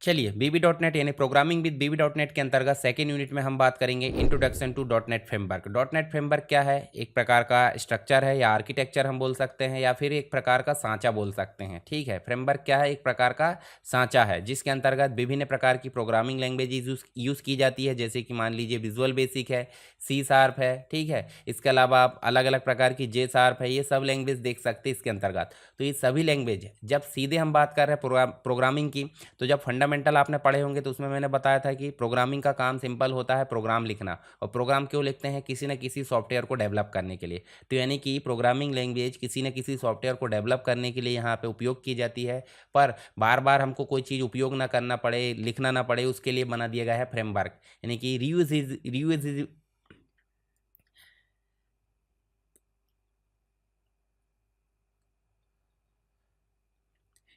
चलिए BB.NET यानी programming with BB.NET के अंतर्गत सेकेंड यूनिट में हम बात करेंगे introduction to .NET framework. .NET framework क्या है? एक प्रकार का स्ट्रक्चर है या आर्किटेक्चर हम बोल सकते हैं, या फिर एक प्रकार का सांचा बोल सकते हैं। ठीक है, फ्रेमवर्क क्या है? एक प्रकार का सांचा है जिसके अंतर्गत विभिन्न प्रकार की प्रोग्रामिंग लैंग्वेजेज यूज़ की जाती है, जैसे कि मान लीजिए विजुअल बेसिक है, C# है। ठीक है, इसके अलावा आप अलग अलग प्रकार की J# है, ये सब लैंग्वेज देख सकते हैं इसके अंतर्गत। तो ये सभी लैंग्वेज जब सीधे हम बात कर रहे हैं प्रोग्रामिंग की, तो जब फंडामेंटल आपने पढ़े होंगे तो उसमें मैंने बताया था कि प्रोग्रामिंग का काम सिंपल होता है, प्रोग्राम लिखना। और प्रोग्राम क्यों लिखते हैं? किसी न किसी सॉफ्टवेयर को डेवलप करने के लिए। तो यानी कि प्रोग्रामिंग लैंग्वेज किसी न किसी सॉफ्टवेयर को डेवलप करने के लिए यहाँ पे उपयोग की जाती है, पर बार बार हमको कोई चीज़ उपयोग ना करना पड़े, लिखना ना पड़े, उसके लिए बना दिया गया है फ्रेमवर्क। यानी कि रीयूज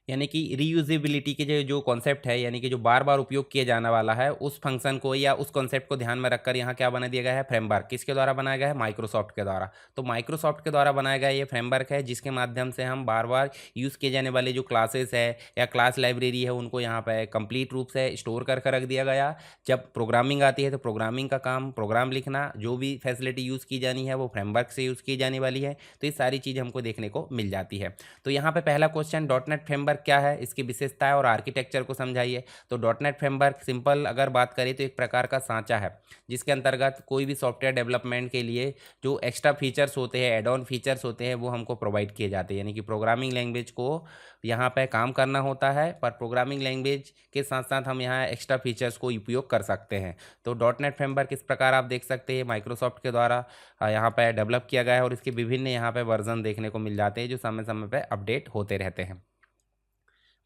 यानी कि रीयूजेबिलिटी के जो कॉन्सेप्ट है, यानी कि जो बार बार उपयोग किए जाने वाला है, उस फंक्शन को या उस कॉन्सेप्ट को ध्यान में रखकर यहाँ क्या बना दिया गया है? फ्रेमवर्क। किसके द्वारा बनाया गया है? माइक्रोसॉफ्ट के द्वारा। तो माइक्रोसॉफ्ट के द्वारा बनाया गया ये फ्रेमवर्क है, जिसके माध्यम से हम बार बार यूज़ किए जाने वाले जो क्लासेस है या क्लास लाइब्रेरी है, उनको यहाँ पर कंप्लीट रूप से स्टोर करके रख दिया गया। जब प्रोग्रामिंग आती है तो प्रोग्रामिंग का काम प्रोग्राम लिखना, जो भी फैसिलिटी यूज़ की जानी है वो फ्रेमवर्क से यूज़ की जाने वाली है। तो ये सारी चीज़ हमको देखने को मिल जाती है। तो यहाँ पे पहला क्वेश्चन, .NET फ्रेमवर्क क्या है, इसकी विशेषताएं और आर्किटेक्चर को समझाइए। तो .NET फ्रेमवर्क सिंपल अगर बात करें तो एक प्रकार का सांचा है, जिसके अंतर्गत कोई भी सॉफ्टवेयर डेवलपमेंट के लिए जो एक्स्ट्रा फीचर्स होते हैं, एड ऑन फीचर्स होते हैं, वो हमको प्रोवाइड किए जाते हैं। यानी कि प्रोग्रामिंग लैंग्वेज को यहाँ पे काम करना होता है, पर प्रोग्रामिंग लैंग्वेज के साथ साथ हम यहाँ एक्स्ट्रा फीचर्स को उपयोग कर सकते हैं। तो .NET फ्रेमवर्क इस प्रकार आप देख सकते हैं माइक्रोसॉफ्ट के द्वारा यहाँ पे डेवलप किया गया है, और इसके विभिन्न यहाँ पे वर्जन देखने को मिल जाते हैं जो समय समय पे अपडेट होते रहते हैं।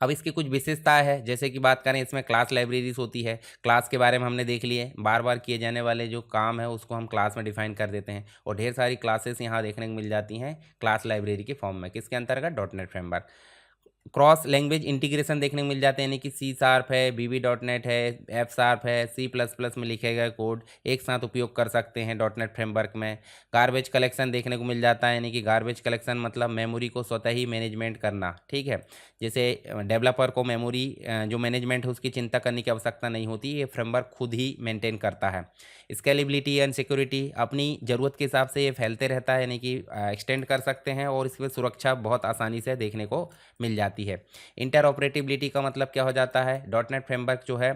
अब इसकी कुछ विशेषताएं हैं, जैसे कि बात करें, इसमें क्लास लाइब्रेरीज होती है। क्लास के बारे में हमने देख लिए, बार बार किए जाने वाले जो काम है उसको हम क्लास में डिफाइन कर देते हैं, और ढेर सारी क्लासेस यहाँ देखने को मिल जाती हैं क्लास लाइब्रेरी के फॉर्म में। किसके अंतर्गत? .NET framework. Cross language integration देखने को मिल जाते हैं, यानी कि C# है, BB.NET है, F# है, C++ में लिखे गए कोड एक साथ उपयोग कर सकते हैं .NET फ्रेमवर्क में। गार्बेज कलेक्शन देखने को मिल जाता है, यानी कि गार्बेज कलेक्शन मतलब मेमोरी को स्वतः ही मैनेजमेंट करना। ठीक है, जैसे डेवलपर को मेमोरी जो मैनेजमेंट है उसकी चिंता करने की आवश्यकता नहीं होती, ये फ्रेमवर्क खुद ही मेंटेन करता है। स्केलेबिलिटी एंड सिक्योरिटी, अपनी ज़रूरत के हिसाब से ये फैलते रहता है, यानी कि एक्सटेंड कर सकते हैं, और इसमें सुरक्षा बहुत आसानी से देखने को मिल जाती है। इंटरऑपरेटिबिलिटी का मतलब क्या हो जाता है? .NET फ्रेमवर्क जो है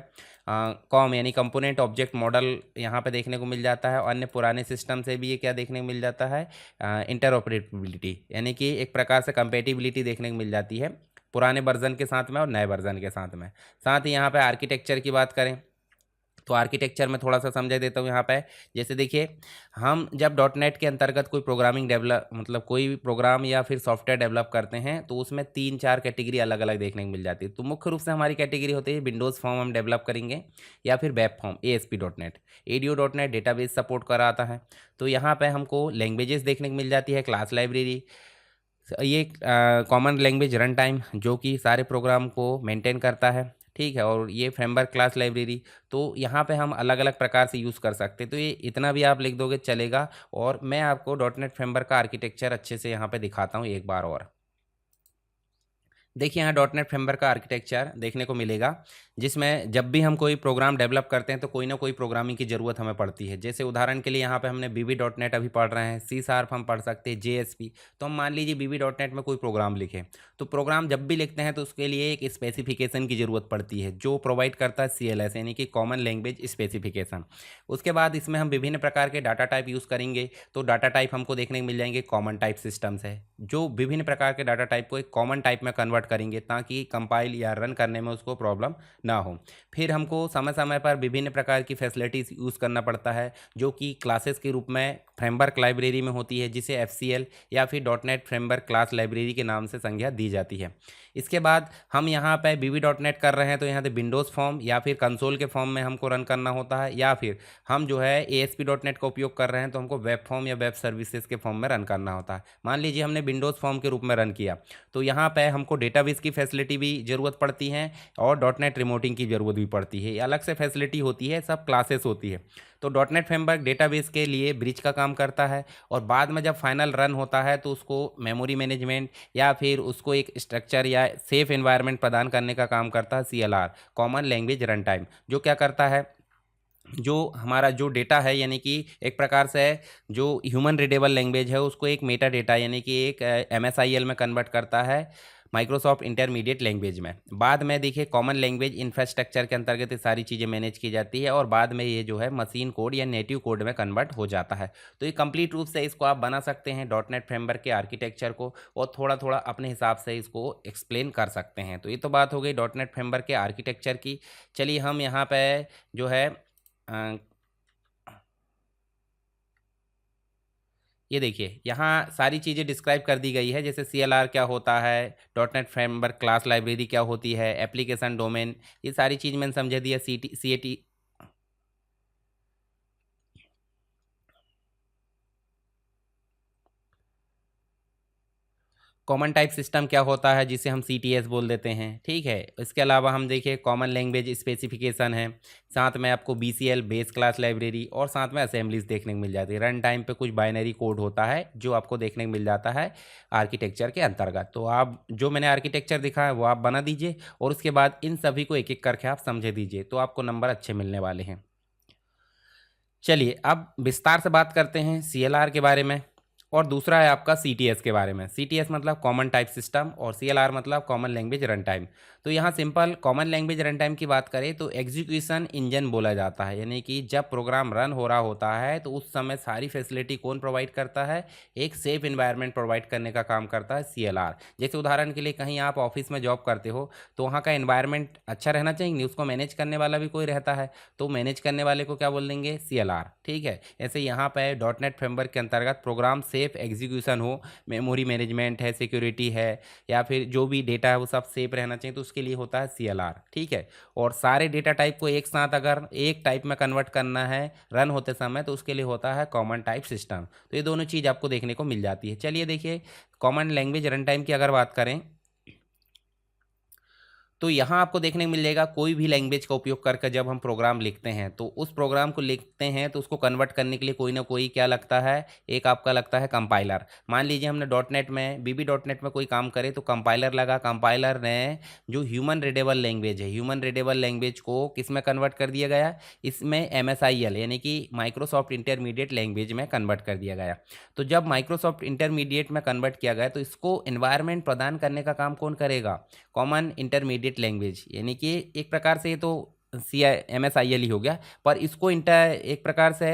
कॉम यानी कंपोनेंट ऑब्जेक्ट मॉडल यहाँ पे देखने को मिल जाता है, और अन्य पुराने सिस्टम से भी ये क्या देखने को मिल जाता है? इंटरऑपरेटिबिलिटी, यानी कि एक प्रकार से कंपेटिबिलिटी देखने को मिल जाती है पुराने वर्जन के साथ में और नए वर्जन के साथ में। साथ ही यहाँ पे आर्किटेक्चर की बात करें तो आर्किटेक्चर में थोड़ा सा समझा देता हूँ यहाँ पे। जैसे देखिए, हम जब .NET के अंतर्गत कोई प्रोग्रामिंग डेवलप मतलब कोई भी प्रोग्राम या फिर सॉफ्टवेयर डेवलप करते हैं, तो उसमें 3-4 कैटेगरी अलग अलग देखने को मिल जाती है। तो मुख्य रूप से हमारी कैटेगरी होती है विंडोज़ फॉर्म हम डेवलप करेंगे, या फिर web form ASP.NET। ADO.NET database support कराता है। तो यहाँ पे हमको लैंग्वेजेस देखने को मिल जाती है, क्लास लाइब्रेरी, ये कॉमन लैंग्वेज रन टाइम जो कि सारे प्रोग्राम को मेंटेन करता है। ठीक है, और ये फ्रेमवर्क क्लास लाइब्रेरी, तो यहाँ पे हम अलग अलग प्रकार से यूज़ कर सकते हैं। तो ये इतना भी आप लिख दोगे चलेगा, और मैं आपको .NET फ्रेमवर्क का आर्किटेक्चर अच्छे से यहाँ पे दिखाता हूँ एक बार और। देखिए, यहाँ .NET फ्रेमवर्क का आर्किटेक्चर देखने को मिलेगा, जिसमें जब भी हम कोई प्रोग्राम डेवलप करते हैं तो कोई ना कोई प्रोग्रामिंग की ज़रूरत हमें पड़ती है। जैसे उदाहरण के लिए यहाँ पे हमने BB.NET अभी पढ़ रहे हैं, C# हम पढ़ सकते हैं, JSP। तो हम मान लीजिए BB.NET में कोई प्रोग्राम लिखें, तो प्रोग्राम जब भी लिखते हैं तो उसके लिए एक स्पेसिफिकेशन की ज़रूरत पड़ती है, जो प्रोवाइड करता है CLS, यानी कि कॉमन लैंग्वेज स्पेसिफिकेशन। उसके बाद इसमें हम विभिन्न प्रकार के डाटा टाइप यूज़ करेंगे, तो डाटा टाइप हमको देखने को मिल जाएंगे कॉमन टाइप सिस्टम्स है, जो विभिन्न प्रकार के डाटा टाइप को एक कॉमन टाइप में कन्वर्ट करेंगे, ताकि कंपाइल या रन करने में उसको प्रॉब्लम ना हो। फिर हमको समय समय पर विभिन्न प्रकार की फैसिलिटीज़ यूज़ करना पड़ता है, जो कि क्लासेस के रूप में फ्रेमवर्क लाइब्रेरी में होती है, जिसे FCL या फिर .NET फ्रेमवर्क क्लास लाइब्रेरी के नाम से संज्ञा दी जाती है। इसके बाद हम यहाँ पे BB.NET कर रहे हैं, तो यहाँ पे विंडोज़ फॉर्म या फिर कंसोल के फॉर्म में हमको रन करना होता है, या फिर हम जो है ASP.NEट का उपयोग कर रहे हैं तो हमको वेब फॉर्म या वेब सर्विसेज के फॉर्म में रन करना होता है। मान लीजिए हमने विंडोज़ फॉर्म के रूप में रन किया, तो यहाँ पे हमको डेटाबेस की फैसिलिटी भी ज़रूरत पड़ती है, और .NET रिमोटिंग की ज़रूरत भी पड़ती है। ये अलग से फैसिलिटी होती है, सब क्लासेस होती है। तो डॉट नेट फ्रेमवर्क डेटाबेस के लिए ब्रिज का काम करता है, और बाद में जब फाइनल रन होता है तो उसको मेमोरी मैनेजमेंट या फिर उसको एक स्ट्रक्चर या सेफ एनवायरनमेंट प्रदान करने का काम करता है CLR, common language run time. जो क्या करता है, जो हमारा जो डेटा है यानी कि एक प्रकार से जो ह्यूमन रीडेबल लैंग्वेज है उसको एक मेटा डेटा यानी कि एक MSIL में कन्वर्ट करता है माइक्रोसॉफ्ट इंटरमीडिएट लैंग्वेज में। बाद में देखिए कॉमन लैंग्वेज इंफ्रास्ट्रक्चर के अंतर्गत ये सारी चीज़ें मैनेज की जाती है, और बाद में ये जो है मशीन कोड या नेटिव कोड में कन्वर्ट हो जाता है। तो ये कंप्लीट रूप से इसको आप बना सकते हैं डॉट नेट फ्रेमवर्क के आर्किटेक्चर को, और थोड़ा थोड़ा अपने हिसाब से इसको एक्सप्लेन कर सकते हैं। तो ये तो बात हो गई डॉट नेट फ्रेमवर्क के आर्किटेक्चर की। चलिए हम यहाँ पे जो है अ, ये देखिए यहाँ सारी चीज़ें डिस्क्राइब कर दी गई है, जैसे CLR क्या होता है, dot net framework class library क्या होती है, एप्लीकेशन डोमेन, ये सारी चीज़ मैंने समझा दिया। CAT कॉमन टाइप सिस्टम क्या होता है, जिसे हम CTS बोल देते हैं, ठीक है। इसके अलावा हम देखिए कॉमन लैंग्वेज स्पेसिफिकेशन है, साथ में आपको BCL बेस क्लास लाइब्रेरी, और साथ में असेंबलीज देखने को मिल जाती है। रन टाइम पे कुछ बाइनरी कोड होता है जो आपको देखने को मिल जाता है आर्किटेक्चर के अंतर्गत। तो आप जो मैंने आर्किटेक्चर दिखा है वो आप बना दीजिए, और उसके बाद इन सभी को एक एक करके आप समझे दीजिए, तो आपको नंबर अच्छे मिलने वाले हैं। चलिए अब विस्तार से बात करते हैं CLR के बारे में, और दूसरा है आपका CTS के बारे में। CTS मतलब कॉमन टाइप सिस्टम, और CLR मतलब कॉमन लैंग्वेज रन टाइम। तो यहाँ simple common language run time की बात करें तो एग्जीक्यूशन इंजन बोला जाता है, यानी कि जब प्रोग्राम रन हो रहा होता है तो उस समय सारी फैसिलिटी कौन प्रोवाइड करता है, एक सेफ इन्वायरमेंट प्रोवाइड करने का काम करता है CLR। जैसे उदाहरण के लिए कहीं आप ऑफिस में जॉब करते हो तो वहाँ का इन्वायरमेंट अच्छा रहना चाहिए, उसको मैनेज करने वाला भी कोई रहता है, तो मैनेज करने वाले को क्या बोल देंगे, CLR, ठीक है। ऐसे यहाँ पे डॉट नेट फ्रेमवर्क के अंतर्गत प्रोग्राम सेफ एग्जीक्यूशन हो, मेमोरी मैनेजमेंट है, सिक्योरिटी है, या फिर जो भी डेटा है वो सब सेफ रहना चाहिए, तो उसके लिए होता है CLR, ठीक है। और सारे डेटा टाइप को एक साथ अगर एक टाइप में कन्वर्ट करना है रन होते समय तो उसके लिए होता है कॉमन टाइप सिस्टम। तो ये दोनों चीज़ आपको देखने को मिल जाती है। चलिए देखिए कॉमन लैंग्वेज रन टाइम की अगर बात करें तो यहाँ आपको देखने को मिल जाएगा कोई भी लैंग्वेज का उपयोग करके जब हम प्रोग्राम लिखते हैं तो उस प्रोग्राम को लिखते हैं तो उसको कन्वर्ट करने के लिए कोई ना कोई क्या लगता है, एक आपका लगता है कंपाइलर। मान लीजिए हमने डॉट नेट में BB.NET में कोई काम करे तो कंपाइलर लगा, कंपाइलर ने जो ह्यूमन रीडेबल लैंग्वेज है, ह्यूमन रीडेबल लैंग्वेज को किस में कन्वर्ट कर दिया गया, इसमें MSIL यानी कि माइक्रोसॉफ्ट इंटरमीडिएट लैंग्वेज में कन्वर्ट कर दिया गया। तो जब माइक्रोसॉफ्ट इंटरमीडिएट में कन्वर्ट किया गया तो इसको एनवायरनमेंट प्रदान करने का काम कौन करेगा, कॉमन इंटरमीडिएट लैंग्वेज, यानी कि एक प्रकार से ये तो MSIL ही हो गया, पर इसको एक प्रकार से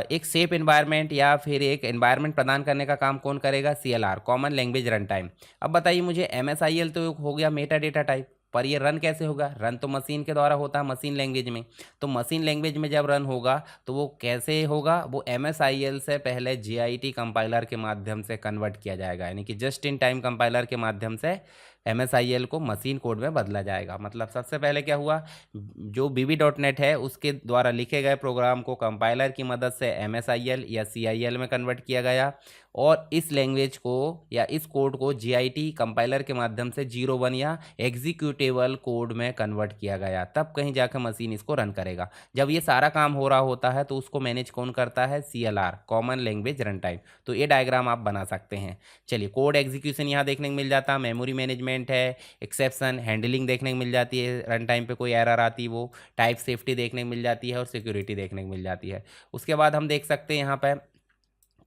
एक सेफ एनवायरनमेंट या फिर एक एनवायरनमेंट प्रदान करने का काम कौन करेगा, CLR, common language run time. अब बताइए मुझे MSIL तो हो गया मेटा डेटा टाइप, पर ये रन कैसे होगा, रन तो मशीन के द्वारा होता है मशीन लैंग्वेज में। तो मशीन लैंग्वेज में जब रन होगा तो वो कैसे होगा, वो MSIL से पहले JIT कंपाइलर के माध्यम से कन्वर्ट किया जाएगा, यानी कि जस्ट इन टाइम कंपाइलर के माध्यम से MSIL को मशीन कोड में बदला जाएगा। मतलब सबसे पहले क्या हुआ, जो BB.NET है उसके द्वारा लिखे गए प्रोग्राम को कंपाइलर की मदद से MSIL या CIL में कन्वर्ट किया गया, और इस लैंग्वेज को या इस कोड को JIT कंपाइलर के माध्यम से 01 या एग्जीक्यूटेबल कोड में कन्वर्ट किया गया, तब कहीं जाकर मशीन इसको रन करेगा। जब ये सारा काम हो रहा होता है तो उसको मैनेज कौन करता है, CLR, common language run time. तो ये डायग्राम आप बना सकते हैं। चलिए कोड एग्जीक्यूशन यहाँ देखने को मिल जाता है, मेमोरी मैनेजमेंट है, एक्सेप्शन हैंडलिंग देखने को मिल जाती है, रन टाइम पे कोई एरर आती है वो, टाइप सेफ्टी देखने को मिल जाती है, और सिक्योरिटी देखने को मिल जाती है। उसके बाद हम देख सकते हैं यहाँ पे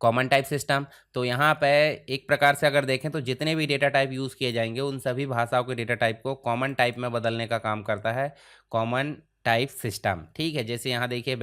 कॉमन टाइप सिस्टम। तो यहाँ पे एक प्रकार से अगर देखें तो जितने भी डेटा टाइप यूज़ किए जाएंगे उन सभी भाषाओं के डेटा टाइप को कॉमन टाइप में बदलने का काम करता है कॉमन टाइप सिस्टम, ठीक है। जैसे यहाँ देखिए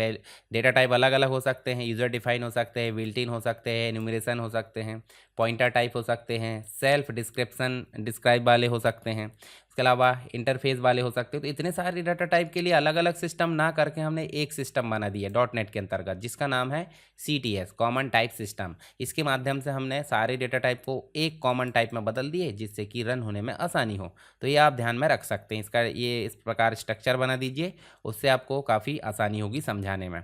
डेटा टाइप अलग अलग हो सकते हैं, यूज़र डिफाइन हो सकते हैं, बिल्ट इन हो सकते हैं, एन्यूमरेशन हो सकते हैं, पॉइंटर टाइप हो सकते हैं, सेल्फ डिस्क्रिप्शन डिस्क्राइब वाले हो सकते हैं, इसके अलावा इंटरफेस वाले हो सकते हैं। तो इतने सारे डाटा टाइप के लिए अलग अलग सिस्टम ना करके हमने एक सिस्टम बना दिया डॉट नेट के अंतर्गत, जिसका नाम है CTS, कॉमन टाइप सिस्टम। इसके माध्यम से हमने सारे डेटा टाइप को एक कॉमन टाइप में बदल दिए जिससे कि रन होने में आसानी हो। तो ये आप ध्यान में रख सकते हैं, इसका ये इस प्रकार स्ट्रक्चर बना दीजिए, उससे आपको काफ़ी आसानी होगी समझाने में।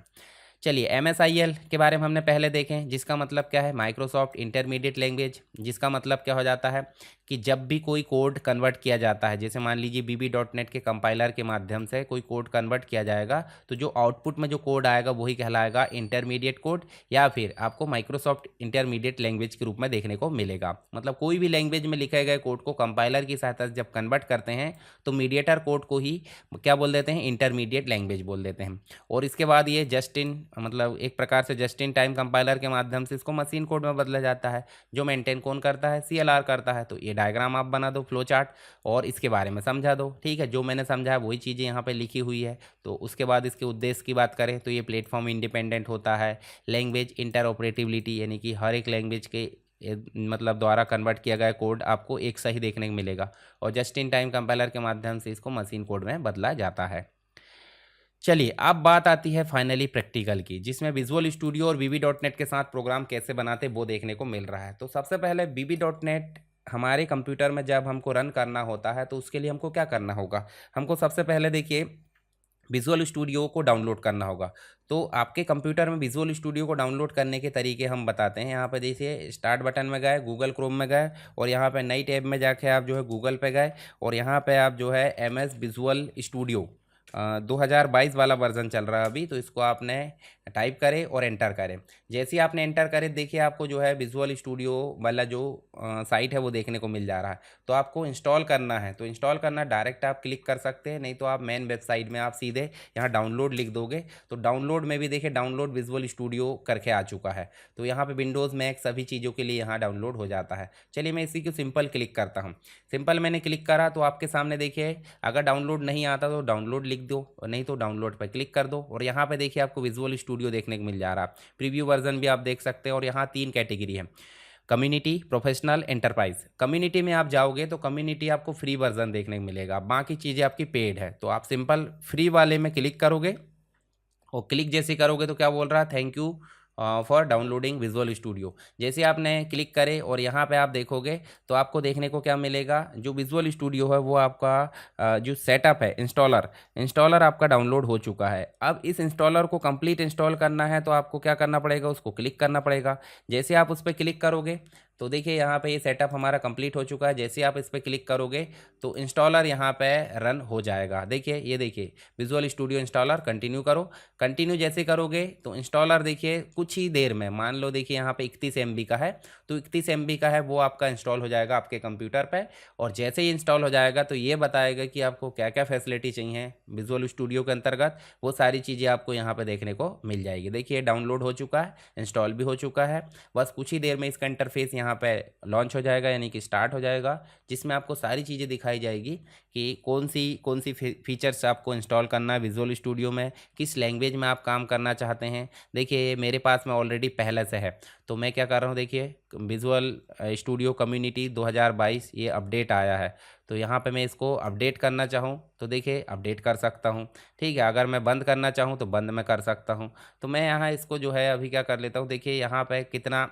चलिए MSIL के बारे में हमने पहले देखें, जिसका मतलब क्या है, माइक्रोसॉफ्ट इंटरमीडिएट लैंग्वेज। जिसका मतलब क्या हो जाता है कि जब भी कोई कोड कन्वर्ट किया जाता है, जैसे मान लीजिए VB.NET के कंपाइलर के माध्यम से कोई कोड कन्वर्ट किया जाएगा, तो जो आउटपुट में जो कोड आएगा वही कहलाएगा इंटरमीडिएट कोड, या फिर आपको माइक्रोसॉफ्ट इंटरमीडिएट लैंग्वेज के रूप में देखने को मिलेगा। मतलब कोई भी लैंग्वेज में लिखे गए कोड को कंपाइलर की सहायता से जब कन्वर्ट करते हैं तो मीडिएटर कोड को ही क्या बोल देते हैं, इंटरमीडिएट लैंग्वेज बोल देते हैं। और इसके बाद ये जस्ट इन, मतलब एक प्रकार से जस्ट इन टाइम कंपाइलर के माध्यम से इसको मशीन कोड में बदला जाता है, जो मेंटेन कौन करता है, CLR करता है। तो ये डायग्राम आप बना दो, फ्लो चार्ट, और इसके बारे में समझा दो। ठीक है, जो मैंने समझा वही चीज़ें यहाँ पे लिखी हुई है। तो उसके बाद इसके उद्देश्य की बात करें तो ये प्लेटफॉर्म इंडिपेंडेंट होता है, लैंग्वेज इंटरऑपरेटिबिलिटी, यानी कि हर एक लैंग्वेज के मतलब द्वारा कन्वर्ट किया गया कोड आपको एक सही देखने को मिलेगा, और जस्ट इन टाइम कंपाइलर के माध्यम से इसको मशीन कोड में बदला जाता है। चलिए अब बात आती है फाइनली प्रैक्टिकल की, जिसमें विजुअल स्टूडियो और VB.NET के साथ प्रोग्राम कैसे बनाते वो देखने को मिल रहा है। तो सबसे पहले VB.NET हमारे कंप्यूटर में जब हमको रन करना होता है तो उसके लिए हमको क्या करना होगा, हमको सबसे पहले देखिए विजुअल स्टूडियो को डाउनलोड करना होगा। तो आपके कंप्यूटर में विजुअल स्टूडियो को डाउनलोड करने के तरीके हम बताते हैं। यहाँ पर जैसे स्टार्ट बटन में गए, गूगल क्रोम में गए, और यहाँ पे नई टैब में जाके आप जो है गूगल पे गए, और यहाँ पे आप जो है MS विजुअल स्टूडियो 2022 वाला वर्जन चल रहा है अभी, तो इसको आपने टाइप करें और एंटर करें। जैसे ही आपने एंटर करें देखिए आपको जो है विजुअल स्टूडियो वाला जो साइट है वो देखने को मिल जा रहा है। तो आपको इंस्टॉल करना है, तो इंस्टॉल करना डायरेक्ट आप क्लिक कर सकते हैं, नहीं तो आप मेन वेबसाइट में आप सीधे यहाँ डाउनलोड लिख दोगे तो डाउनलोड में भी देखिए डाउनलोड विजुअल स्टूडियो करके आ चुका है। तो यहाँ पर विंडोज़ मैक सभी चीज़ों के लिए यहाँ डाउनलोड हो जाता है। चलिए मैं इसी को सिंपल क्लिक करता हूँ। सिंपल मैंने क्लिक करा तो आपके सामने देखिए अगर डाउनलोड नहीं आता तो डाउनलोड लिख दो, और नहीं तो डाउनलोड पर क्लिक कर दो, और यहाँ पे देखिए आपको विजुअल स्टूडियो देखने को मिल जा रहा है। प्रीव्यू वर्जन भी आप देख सकते हैं, और यहाँ 3 कैटेगरी है, कम्युनिटी, प्रोफेशनल, एंटरप्राइज। कम्युनिटी में आप जाओगे तो कम्युनिटी आपको फ्री वर्जन देखने को मिलेगा, बाकी चीज़ें आपकी पेड है। तो आप सिंपल फ्री वाले में क्लिक करोगे, और क्लिक जैसे करोगे तो क्या बोल रहा है, thank you for downloading visual studio. जैसे आपने क्लिक करे और यहाँ पे आप देखोगे तो आपको देखने को क्या मिलेगा, जो विजुअल स्टूडियो है वो आपका जो सेटअप है, इंस्टॉलर आपका डाउनलोड हो चुका है। अब इस इंस्टॉलर को कंप्लीट इंस्टॉल करना है तो आपको क्या करना पड़ेगा, उसको क्लिक करना पड़ेगा। जैसे आप उस पर क्लिक करोगे तो देखिए यहाँ पे ये सेटअप हमारा कंप्लीट हो चुका है। जैसे आप इस पर क्लिक करोगे तो इंस्टॉलर यहाँ पे रन हो जाएगा। देखिए ये देखिए विजुअल स्टूडियो इंस्टॉलर, कंटिन्यू करो। कंटिन्यू जैसे करोगे तो इंस्टॉलर देखिए कुछ ही देर में, मान लो देखिए यहाँ पे 31 MB का है, तो 31 MB का है वो आपका इंस्टॉल हो जाएगा आपके कंप्यूटर पे। और जैसे ही इंस्टॉल हो जाएगा तो ये बताएगा कि आपको क्या क्या फैसिलिटी चाहिए विजुअल स्टूडियो के अंतर्गत, वो सारी चीज़ें आपको यहाँ पे देखने को मिल जाएगी। देखिए डाउनलोड हो चुका है, इंस्टॉल भी हो चुका है, बस कुछ ही देर में इसका इंटरफेस यहाँ पे लॉन्च हो जाएगा, यानी कि स्टार्ट हो जाएगा, जिसमें आपको सारी चीज़ें दिखाई जाएगी कि कौन सी फीचर्स आपको इंस्टॉल करना है विजुअल स्टूडियो में, किस लैंग्वेज में आप काम करना चाहते हैं। देखिए मेरे पास में ऑलरेडी पहले से है, तो मैं क्या कर रहा हूँ, देखिए विजुअल स्टूडियो कम्युनिटी 2022 ये अपडेट आया है, तो यहाँ पे मैं इसको अपडेट करना चाहूँ तो देखिए अपडेट कर सकता हूँ। ठीक है, अगर मैं बंद करना चाहूँ तो बंद मैं कर सकता हूँ। तो मैं यहाँ इसको जो है अभी क्या कर लेता हूँ, देखिए यहाँ पे कितना,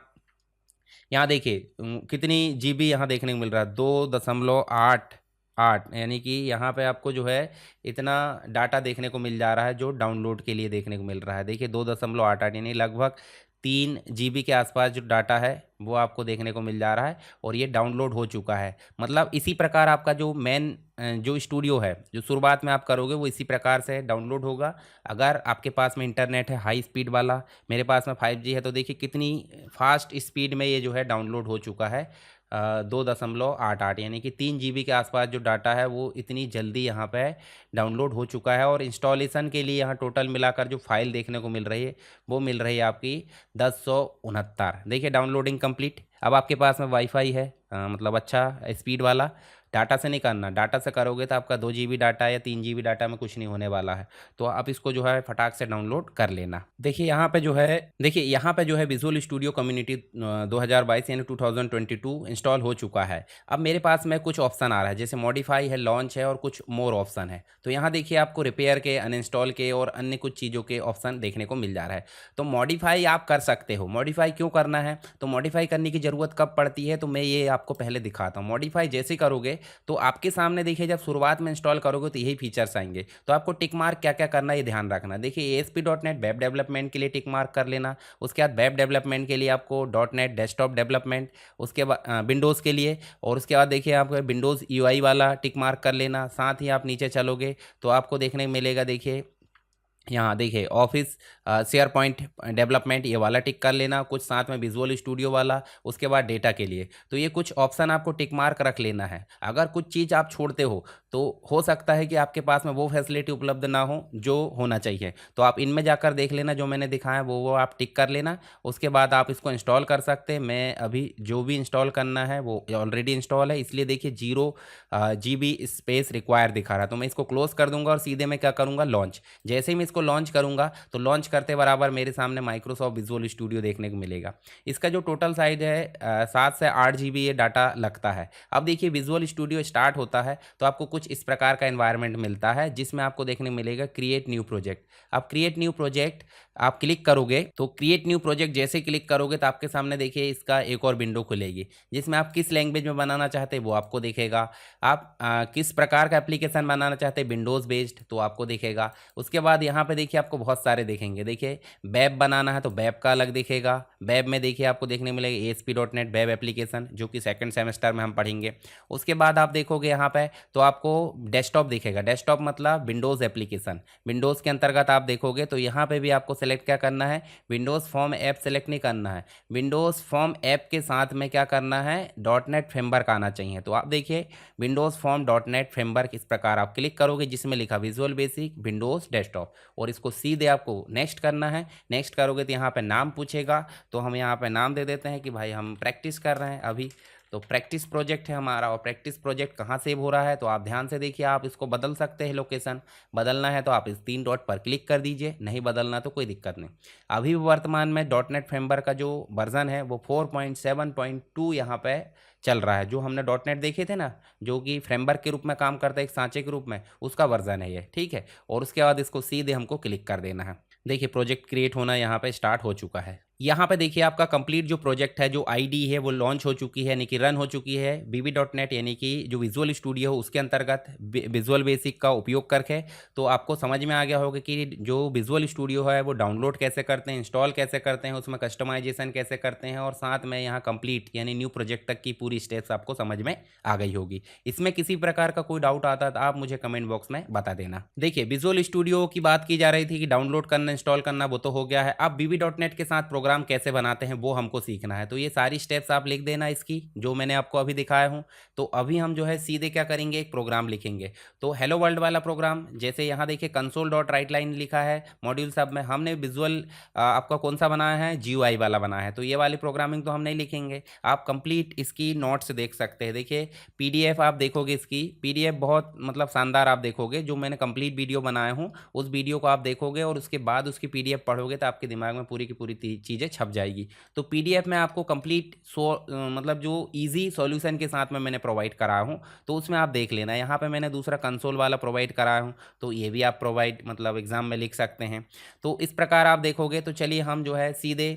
यहाँ देखिए कितनी GB यहाँ देखने को मिल रहा है, 2.88, यानी कि यहाँ पे आपको जो है इतना डाटा देखने को मिल जा रहा है जो डाउनलोड के लिए देखने को मिल रहा है। देखिए 2.88 यानी लगभग 3 GB के आसपास जो डाटा है वो आपको देखने को मिल जा रहा है, और ये डाउनलोड हो चुका है। मतलब इसी प्रकार आपका जो मेन जो स्टूडियो है जो शुरुआत में आप करोगे वो इसी प्रकार से डाउनलोड होगा। अगर आपके पास में इंटरनेट है हाई स्पीड वाला, मेरे पास में 5G है, तो देखिए कितनी फास्ट स्पीड में ये जो है डाउनलोड हो चुका है 2.88, यानी कि 3 GB के आसपास जो डाटा है वो इतनी जल्दी यहाँ पे डाउनलोड हो चुका है। और इंस्टॉलेशन के लिए यहाँ टोटल मिलाकर जो फाइल देखने को मिल रही है वो मिल रही है आपकी 1069। देखिए डाउनलोडिंग कंप्लीट। अब आपके पास में वाईफाई है, मतलब अच्छा स्पीड वाला, डाटा से नहीं करना, डाटा से करोगे तो आपका 2 GB डाटा या 3 GB डाटा में कुछ नहीं होने वाला है। तो आप इसको जो है फटाक से डाउनलोड कर लेना। देखिए यहाँ पे जो है विजुअल स्टूडियो कम्युनिटी 2022 यानी 2022 इंस्टॉल हो चुका है। अब मेरे पास में कुछ ऑप्शन आ रहा है, जैसे मॉडिफाई है, लॉन्च है, और कुछ मोर ऑप्शन है। तो यहाँ देखिए आपको रिपेयर के, अनइंस्टॉल के और अन्य कुछ चीज़ों के ऑप्शन देखने को मिल जा रहा है। तो मॉडिफाई आप कर सकते हो। मॉडिफाई क्यों करना है, तो मॉडिफाई करने की ज़रूरत कब पड़ती है, तो मैं ये आपको पहले दिखाता हूँ। मॉडिफाई जैसे करोगे तो आपके सामने देखिए जब शुरुआत में इंस्टॉल करोगे तो यही फीचर्स आएंगे। तो आपको टिक मार्क क्या क्या करना है ये ध्यान रखना। देखिए ASP.NET वेब डेवलपमेंट के लिए टिक मार्क कर लेना। उसके बाद वेब डेवलपमेंट के लिए आपको .NET डेस्कटॉप डेवलपमेंट, उसके बाद विंडोज़ के लिए, और उसके बाद देखिए आपको विंडोज़ UI वाला टिक मार्क कर लेना। साथ ही आप नीचे चलोगे तो आपको देखने को मिलेगा, देखिए यहाँ देखिए ऑफिस शेयर पॉइंट डेवलपमेंट ये वाला टिक कर लेना, कुछ साथ में विजुअल स्टूडियो वाला, उसके बाद डेटा के लिए। तो ये कुछ ऑप्शन आपको टिक मार्क रख लेना है। अगर कुछ चीज़ आप छोड़ते हो तो हो सकता है कि आपके पास में वो फैसिलिटी उपलब्ध ना हो जो होना चाहिए। तो आप इनमें जाकर देख लेना, जो मैंने दिखाया वो आप टिक कर लेना। उसके बाद आप इसको इंस्टॉल कर सकते हैं। मैं अभी जो भी इंस्टॉल करना है वो ऑलरेडी इंस्टॉल है, इसलिए देखिए 0 GB स्पेस रिक्वायर दिखा रहा है। तो मैं इसको क्लोज कर दूंगा और सीधे मैं क्या करूँगा, लॉन्च। जैसे ही मैं इसको लॉन्च करूंगा तो लॉन्च करते बराबर मेरे सामने माइक्रोसॉफ्ट विजुअल स्टूडियो देखने को मिलेगा। इसका जो टोटल साइज है 7 से 8 GB ये डाटा लगता है। अब देखिए विजुअल स्टूडियो स्टार्ट होता है तो आपको कुछ इस प्रकार का एनवायरनमेंट मिलता है जिसमें आपको देखने को मिलेगा क्रिएट न्यू प्रोजेक्ट। अब क्रिएट न्यू प्रोजेक्ट आप क्लिक करोगे तो क्रिएट न्यू प्रोजेक्ट जैसे क्लिक करोगे तो आपके सामने देखिए इसका एक और विंडो खुलेगी जिसमें आप किस लैंग्वेज में बनाना चाहते हैं वो आपको दिखेगा। आप किस प्रकार का एप्लीकेशन बनाना चाहते हैं, विंडोज़ बेस्ड, तो आपको दिखेगा। उसके बाद यहाँ पे देखिए आपको बहुत सारे दिखेंगे। देखिए वेब बनाना है तो वेब का अलग दिखेगा। वेब में देखिए आपको देखने मिलेगा ASP.NET वेब एप्लीकेशन, जो कि सेकंड सेमेस्टर में हम पढ़ेंगे। उसके बाद आप देखोगे यहाँ पे तो आपको डेस्कटॉप दिखेगा। डेस्कटॉप मतलब विंडोज़ एप्लीकेशन। विंडोज़ के अंतर्गत आप देखोगे तो यहाँ पे भी आपको सेलेक्ट क्या करना है, विंडोज़ फॉर्म ऐप सेलेक्ट नहीं करना है। विंडोज़ फॉर्म ऐप के साथ में क्या करना है, .NET फ्रेमवर्क आना चाहिए। तो आप देखिए विंडोज़ फॉर्म .NEट फ्रेमवर्क इस प्रकार आप क्लिक करोगे जिसमें लिखा विजुअल बेसिक विंडोज़ डेस्कटॉप, और इसको सीधे आपको नेक्स्ट करना है। नेक्स्ट करोगे तो यहाँ पे नाम पूछेगा, तो हम यहाँ पे नाम दे देते हैं कि भाई हम प्रैक्टिस कर रहे हैं अभी। तो प्रैक्टिस प्रोजेक्ट है हमारा, और प्रैक्टिस प्रोजेक्ट कहाँ सेव हो रहा है तो आप ध्यान से देखिए। आप इसको बदल सकते हैं, लोकेशन बदलना है तो आप इस 3 डॉट पर क्लिक कर दीजिए, नहीं बदलना तो कोई दिक्कत नहीं। अभी वर्तमान में .NET फ्रेमवर्क का जो वर्जन है वो 4.7.2 यहाँ पे चल रहा है। जो हमने .NET देखे थे ना, जो कि फ्रेमवर्क के रूप में काम करता है एक सांचे के रूप में, उसका वर्जन है ये, ठीक है। और उसके बाद इसको सीधे हमको क्लिक कर देना है। देखिए प्रोजेक्ट क्रिएट होना यहाँ पे स्टार्ट हो चुका है। यहाँ पे देखिए आपका कंप्लीट जो प्रोजेक्ट है, जो आईडी है वो लॉन्च हो चुकी है, यानी कि रन हो चुकी है VB.NET, यानी कि जो विजुअल स्टूडियो हो उसके अंतर्गत विजुअल बेसिक का उपयोग करके। तो आपको समझ में आ गया होगा कि जो विजुअल स्टूडियो है वो डाउनलोड कैसे करते हैं, इंस्टॉल कैसे करते हैं, उसमें कस्टमाइजेशन कैसे करते हैं, और साथ में यहाँ कंप्लीट यानी न्यू प्रोजेक्ट तक की पूरी स्टेप्स आपको समझ में आ गई होगी। इसमें किसी प्रकार का कोई डाउट आता तो आप मुझे कमेंट बॉक्स में बता देना। देखिए विजुअल स्टूडियो की बात की जा रही थी कि डाउनलोड करना इंस्टॉल करना, वो तो हो गया है। अब VB.NET के साथ प्रोग्राम कैसे बनाते हैं वो हमको सीखना है। तो ये सारी स्टेप्स आप लिख देना इसकी, जो मैंने आपको अभी दिखाया हूँ। तो अभी हम जो है सीधे क्या करेंगे, एक प्रोग्राम लिखेंगे। तो हेलो वर्ल्ड वाला प्रोग्राम, जैसे यहाँ देखिए console.writeline लिखा है मॉड्यूल सब में, हमने विजुअल आपका कौन सा बनाया है, GUI वाला बनाया है। तो ये वाली प्रोग्रामिंग तो हम नहीं लिखेंगे, आप कंप्लीट इसकी नोट्स देख सकते हैं। देखिए PDF आप देखोगे, इसकी PDF बहुत मतलब शानदार आप देखोगे। जो मैंने कंप्लीट वीडियो बनाया हूँ उस वीडियो को आप देखोगे और उसके बाद उसकी PDF पढ़ोगे तो आपके दिमाग में पूरी की पूरी चीज़ें छप जाएगी। तो PDF में आपको कंप्लीट मतलब जो इजी सॉल्यूशन के साथ में मैंने प्रोवाइड कराया हूँ, तो उसमें आप देख लेना। यहाँ पे मैंने दूसरा कंसोल वाला प्रोवाइड कराया हूँ, तो ये भी आप प्रोवाइड मतलब एग्जाम में लिख सकते हैं। तो इस प्रकार आप देखोगे। तो चलिए हम जो है सीधे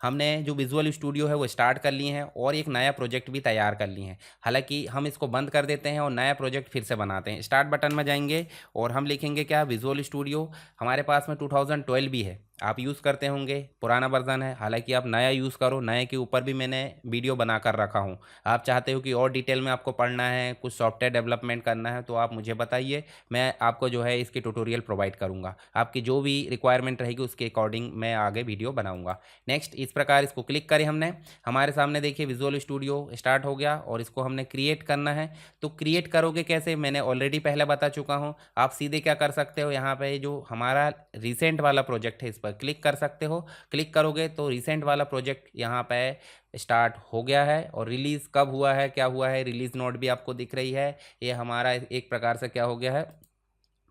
हमने जो विजुअल स्टूडियो है वो स्टार्ट कर लिए हैं और एक नया प्रोजेक्ट भी तैयार कर लिए हैं। हालांकि हम इसको बंद कर देते हैं और नया प्रोजेक्ट फिर से बनाते हैं। स्टार्ट बटन में जाएंगे और हम लिखेंगे क्या, विजुअल स्टूडियो। हमारे पास में 2012 भी है, आप यूज़ करते होंगे, पुराना वर्जन है। हालांकि आप नया यूज़ करो, नए के ऊपर भी मैंने वीडियो बना कर रखा हूँ। आप चाहते हो कि और डिटेल में आपको पढ़ना है, कुछ सॉफ्टवेयर डेवलपमेंट करना है, तो आप मुझे बताइए, मैं आपको जो है इसकी ट्यूटोरियल प्रोवाइड करूँगा। आपकी जो भी रिक्वायरमेंट रहेगी उसके अकॉर्डिंग मैं आगे वीडियो बनाऊँगा। नेक्स्ट इस प्रकार इसको क्लिक करें हमने, हमारे सामने देखिए विजुअल स्टूडियो स्टार्ट हो गया और इसको हमने क्रिएट करना है। तो क्रिएट करोगे कैसे, मैंने ऑलरेडी पहले बता चुका हूँ। आप सीधे क्या कर सकते हो, यहाँ पे जो हमारा रिसेंट वाला प्रोजेक्ट है इस पर क्लिक कर सकते हो। क्लिक करोगे तो रिसेंट वाला प्रोजेक्ट यहाँ पे स्टार्ट हो गया है, और रिलीज़ कब हुआ है, क्या हुआ है, रिलीज़ नोट भी आपको दिख रही है। ये हमारा एक प्रकार से क्या हो गया है,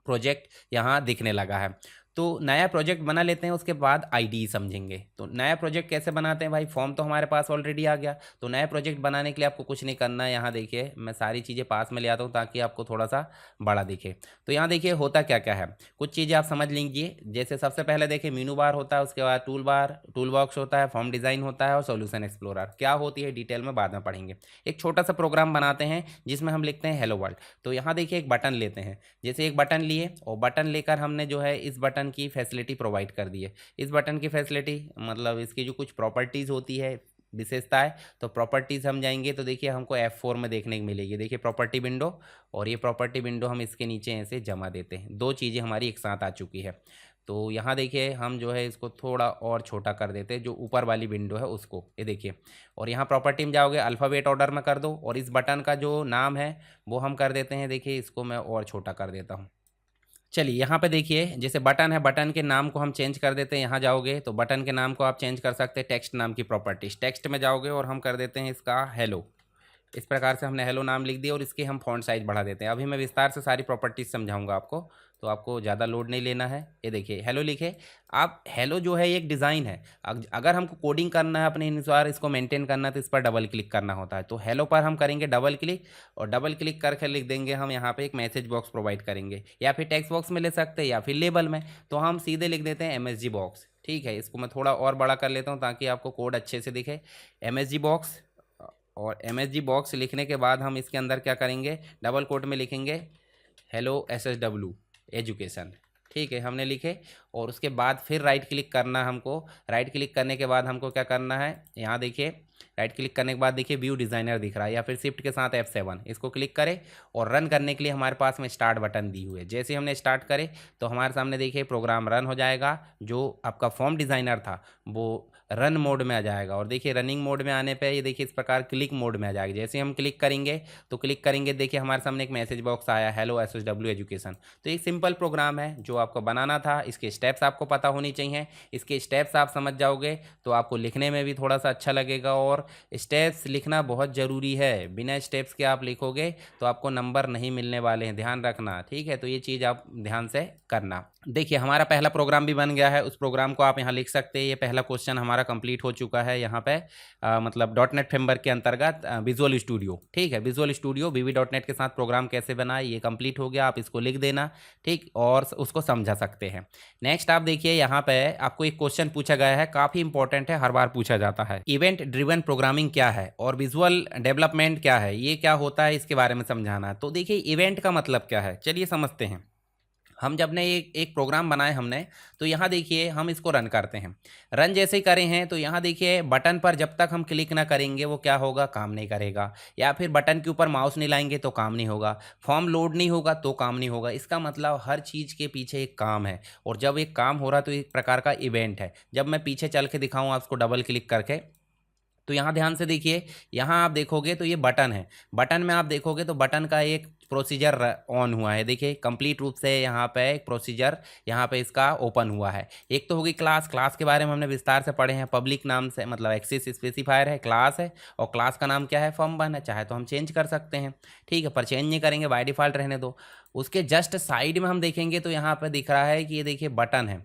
प्रोजेक्ट यहाँ दिखने लगा है। तो नया प्रोजेक्ट बना लेते हैं, उसके बाद आईडी समझेंगे। तो नया प्रोजेक्ट कैसे बनाते हैं भाई, फॉर्म तो हमारे पास ऑलरेडी आ गया। तो नया प्रोजेक्ट बनाने के लिए आपको कुछ नहीं करना है। यहाँ देखिए मैं सारी चीज़ें पास में ले आता हूँ ताकि आपको थोड़ा सा बड़ा दिखे। तो यहाँ देखिए होता क्या क्या है, कुछ चीज़ें आप समझ लीजिए। जैसे सबसे पहले देखिए मीनू बार होता है, उसके बाद टूल बार, टूल बॉक्स होता है, फॉर्म डिज़ाइन होता है और सॉल्यूशन एक्सप्लोरर। क्या होती है डिटेल में बाद में पढ़ेंगे। एक छोटा सा प्रोग्राम बनाते हैं जिसमें हम लिखते हैं हेलो वर्ल्ड। तो यहाँ देखिए एक बटन लेते हैं, जैसे एक बटन लिए और बटन लेकर हमने जो है इस बटन की फैसिलिटी प्रोवाइड कर दी है। इस बटन की फैसिलिटी मतलब इसकी जो कुछ प्रॉपर्टीज़ होती है, विशेषता है, तो प्रॉपर्टीज़ हम जाएंगे तो देखिए हमको F4 में देखने को मिलेगी। देखिए प्रॉपर्टी विंडो, और ये प्रॉपर्टी विंडो हम इसके नीचे ऐसे जमा देते हैं। दो चीज़ें हमारी एक साथ आ चुकी है। तो यहाँ देखिए हम जो है इसको थोड़ा और छोटा कर देते हैं, जो ऊपर वाली विंडो है उसको, ये देखिए। और यहाँ प्रॉपर्टी में जाओगे, अल्फ़ाबेट ऑर्डर में कर दो, और इस बटन का जो नाम है वो हम कर देते हैं, देखिए इसको मैं और छोटा कर देता हूँ। चलिए यहाँ पे देखिए जैसे बटन है, बटन के नाम को हम चेंज कर देते हैं। यहाँ जाओगे तो बटन के नाम को आप चेंज कर सकते हैं, टेक्स्ट नाम की प्रॉपर्टीज, टेक्स्ट में जाओगे और हम कर देते हैं इसका हेलो। इस प्रकार से हमने हेलो नाम लिख दिया और इसके हम फॉन्ट साइज बढ़ा देते हैं। अभी मैं विस्तार से सारी प्रॉपर्टीज समझाऊंगा आपको, तो आपको ज़्यादा लोड नहीं लेना है। ये देखिए हेलो लिखे आप। हेलो जो है एक डिज़ाइन है, अगर हमको कोडिंग करना है अपने अनुसार, इसको मेंटेन करना है तो इस पर डबल क्लिक करना होता है। तो हेलो पर हम करेंगे डबल क्लिक, और डबल क्लिक करके लिख देंगे हम यहाँ पे एक मैसेज बॉक्स प्रोवाइड करेंगे, या फिर टेक्स्ट बॉक्स में ले सकते हैं या फिर लेबल में। तो हम सीधे लिख देते हैं MSG बॉक्स। ठीक है, इसको मैं थोड़ा और बड़ा कर लेता हूँ ताकि आपको कोड अच्छे से दिखे। MSG बॉक्स, और MSG बॉक्स लिखने के बाद हम इसके अंदर क्या करेंगे, डबल कोट में लिखेंगे हेलो SSW एजुकेशन। ठीक है, हमने लिखे, और उसके बाद फिर राइट क्लिक करना हमको। राइट क्लिक करने के बाद हमको क्या करना है, यहाँ देखिए राइट क्लिक करने के बाद देखिए व्यू डिज़ाइनर दिख रहा है, या फिर शिफ्ट के साथ F7 इसको क्लिक करें, और रन करने के लिए हमारे पास में स्टार्ट बटन दी हुई है। जैसे हमने स्टार्ट करे तो हमारे सामने देखिए प्रोग्राम रन हो जाएगा। जो आपका फॉर्म डिज़ाइनर था वो रन मोड में आ जाएगा, और देखिए रनिंग मोड में आने पे ये देखिए इस प्रकार क्लिक मोड में आ जाएगा। जैसे हम क्लिक करेंगे देखिए हमारे सामने एक मैसेज बॉक्स आया, हेलो SSW एजुकेशन। तो एक सिंपल प्रोग्राम है जो आपको बनाना था। इसके स्टेप्स आपको पता होनी चाहिए। इसके स्टेप्स आप समझ जाओगे तो आपको लिखने में भी थोड़ा सा अच्छा लगेगा, और स्टेप्स लिखना बहुत ज़रूरी है। बिना स्टेप्स के आप लिखोगे तो आपको नंबर नहीं मिलने वाले हैं, ध्यान रखना। ठीक है, तो ये चीज़ आप ध्यान से करना। देखिए हमारा पहला प्रोग्राम भी बन गया है, उस प्रोग्राम को आप यहाँ लिख सकते हैं। ये पहला क्वेश्चन हमारा कंप्लीट हो चुका है यहाँ पे मतलब .NET फ्रेमवर्क के अंतर्गत विजुअल स्टूडियो। ठीक है, विजुअल स्टूडियो VB.NET के साथ प्रोग्राम कैसे बनाए ये कंप्लीट हो गया। आप इसको लिख देना, ठीक, और उसको समझा सकते हैं। नेक्स्ट आप देखिए यहाँ पे आपको एक क्वेश्चन पूछा गया है, काफ़ी इंपॉर्टेंट है, हर बार पूछा जाता है। इवेंट ड्रिवन प्रोग्रामिंग क्या है और विजुअल डेवलपमेंट क्या है, ये क्या होता है, इसके बारे में समझाना है। तो देखिए इवेंट का मतलब क्या है, चलिए समझते हैं। हम जब ने एक प्रोग्राम बनाए हमने, तो यहाँ देखिए हम इसको रन करते हैं। रन जैसे ही करें हैं तो यहाँ देखिए बटन पर जब तक हम क्लिक ना करेंगे वो क्या होगा, काम नहीं करेगा। या फिर बटन के ऊपर माउस नहीं लाएंगे तो काम नहीं होगा। फॉर्म लोड नहीं होगा तो काम नहीं होगा। इसका मतलब हर चीज़ के पीछे एक काम है, और जब एक काम हो रहा है तो एक प्रकार का इवेंट है। जब मैं पीछे चल के दिखाऊँ आपको डबल क्लिक करके, तो यहाँ ध्यान से देखिए, यहाँ आप देखोगे तो ये बटन है। बटन में आप देखोगे तो बटन का एक प्रोसीजर ऑन हुआ है। देखिए कंप्लीट रूप से यहाँ पे एक प्रोसीजर यहाँ पे इसका ओपन हुआ है। एक तो होगी क्लास, क्लास के बारे में हमने विस्तार से पढ़े हैं। पब्लिक नाम से मतलब एक्सेस स्पेसिफायर है, क्लास है, और क्लास का नाम क्या है, फॉर्म1 है। चाहे तो हम चेंज कर सकते हैं, ठीक है, पर चेंज नहीं करेंगे, बाय डिफ़ॉल्ट रहने दो। उसके जस्ट साइड में हम देखेंगे तो यहाँ पर दिख रहा है कि ये देखिए बटन है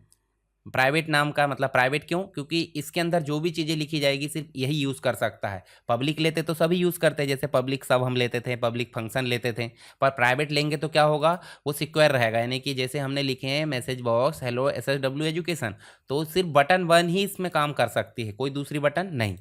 प्राइवेट नाम का। मतलब प्राइवेट क्यों, क्योंकि इसके अंदर जो भी चीज़ें लिखी जाएगी सिर्फ यही यूज़ कर सकता है। पब्लिक लेते तो सभी यूज़ करते हैं, जैसे पब्लिक सब हम लेते थे, पब्लिक फंक्शन लेते थे। पर प्राइवेट लेंगे तो क्या होगा, वो सिक्योर रहेगा। यानी कि जैसे हमने लिखे हैं message box hello SSW education, तो सिर्फ बटन 1 ही इसमें काम कर सकती है, कोई दूसरी बटन नहीं।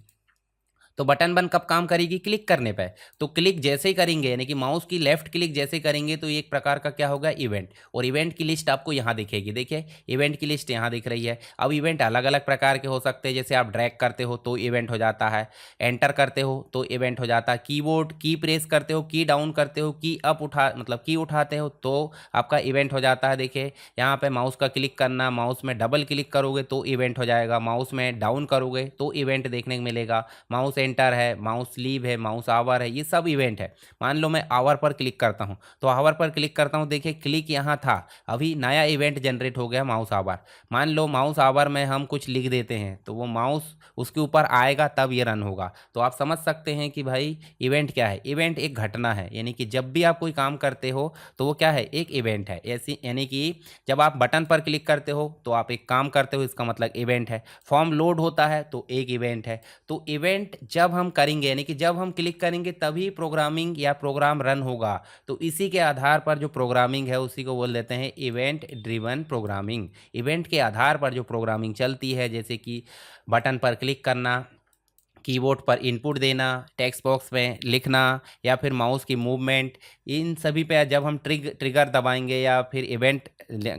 तो बटन 1 कब काम करेगी, क्लिक करने पे। तो क्लिक जैसे ही करेंगे, यानी कि माउस की लेफ्ट क्लिक जैसे करेंगे तो एक प्रकार का क्या होगा, इवेंट। और इवेंट की लिस्ट आपको यहाँ दिखेगी। देखिए इवेंट की लिस्ट यहाँ दिख रही है। अब इवेंट अलग अलग प्रकार के हो सकते हैं, जैसे आप ड्रैग करते हो तो इवेंट हो जाता है, एंटर करते हो तो इवेंट हो जाता है, कीबोर्ड की प्रेस करते हो, की डाउन करते हो, की अप उठा मतलब की उठाते हो तो आपका इवेंट हो जाता है। देखिए यहाँ पे माउस का क्लिक करना, माउस में डबल क्लिक करोगे तो इवेंट हो जाएगा, माउस में डाउन करोगे तो इवेंट देखने को मिलेगा, माउस एंटर है, माउस लीव है, माउस आवर है, ये सब इवेंट है। मान लो मैं आवर पर क्लिक करता हूँ, तो आवर पर क्लिक करता हूँ, देखिए क्लिक यहाँ था, अभी नया इवेंट जनरेट हो गया माउस आवर। मान लो माउस आवर में हम कुछ लिख देते हैं तो वो माउस उसके ऊपर आएगा तब ये रन होगा। तो आप समझ सकते हैं कि भाई इवेंट क्या है। इवेंट एक घटना है, यानी कि जब भी आप कोई काम करते हो तो वो क्या है, एक इवेंट है। ऐसी यानी कि जब आप बटन पर क्लिक करते हो तो आप एक काम करते हो, इसका मतलब इवेंट है। फॉर्म लोड होता है तो एक इवेंट है। तो इवेंट जब हम करेंगे, यानी कि जब हम क्लिक करेंगे तभी प्रोग्रामिंग या प्रोग्राम रन होगा। तो इसी के आधार पर जो प्रोग्रामिंग है उसी को बोल देते हैं इवेंट ड्रिवन प्रोग्रामिंग। इवेंट के आधार पर जो प्रोग्रामिंग चलती है, जैसे कि बटन पर क्लिक करना, कीबोर्ड पर इनपुट देना, टेक्स्ट बॉक्स में लिखना, या फिर माउस की मूवमेंट, इन सभी पे जब हम ट्रिगर दबाएंगे या फिर इवेंट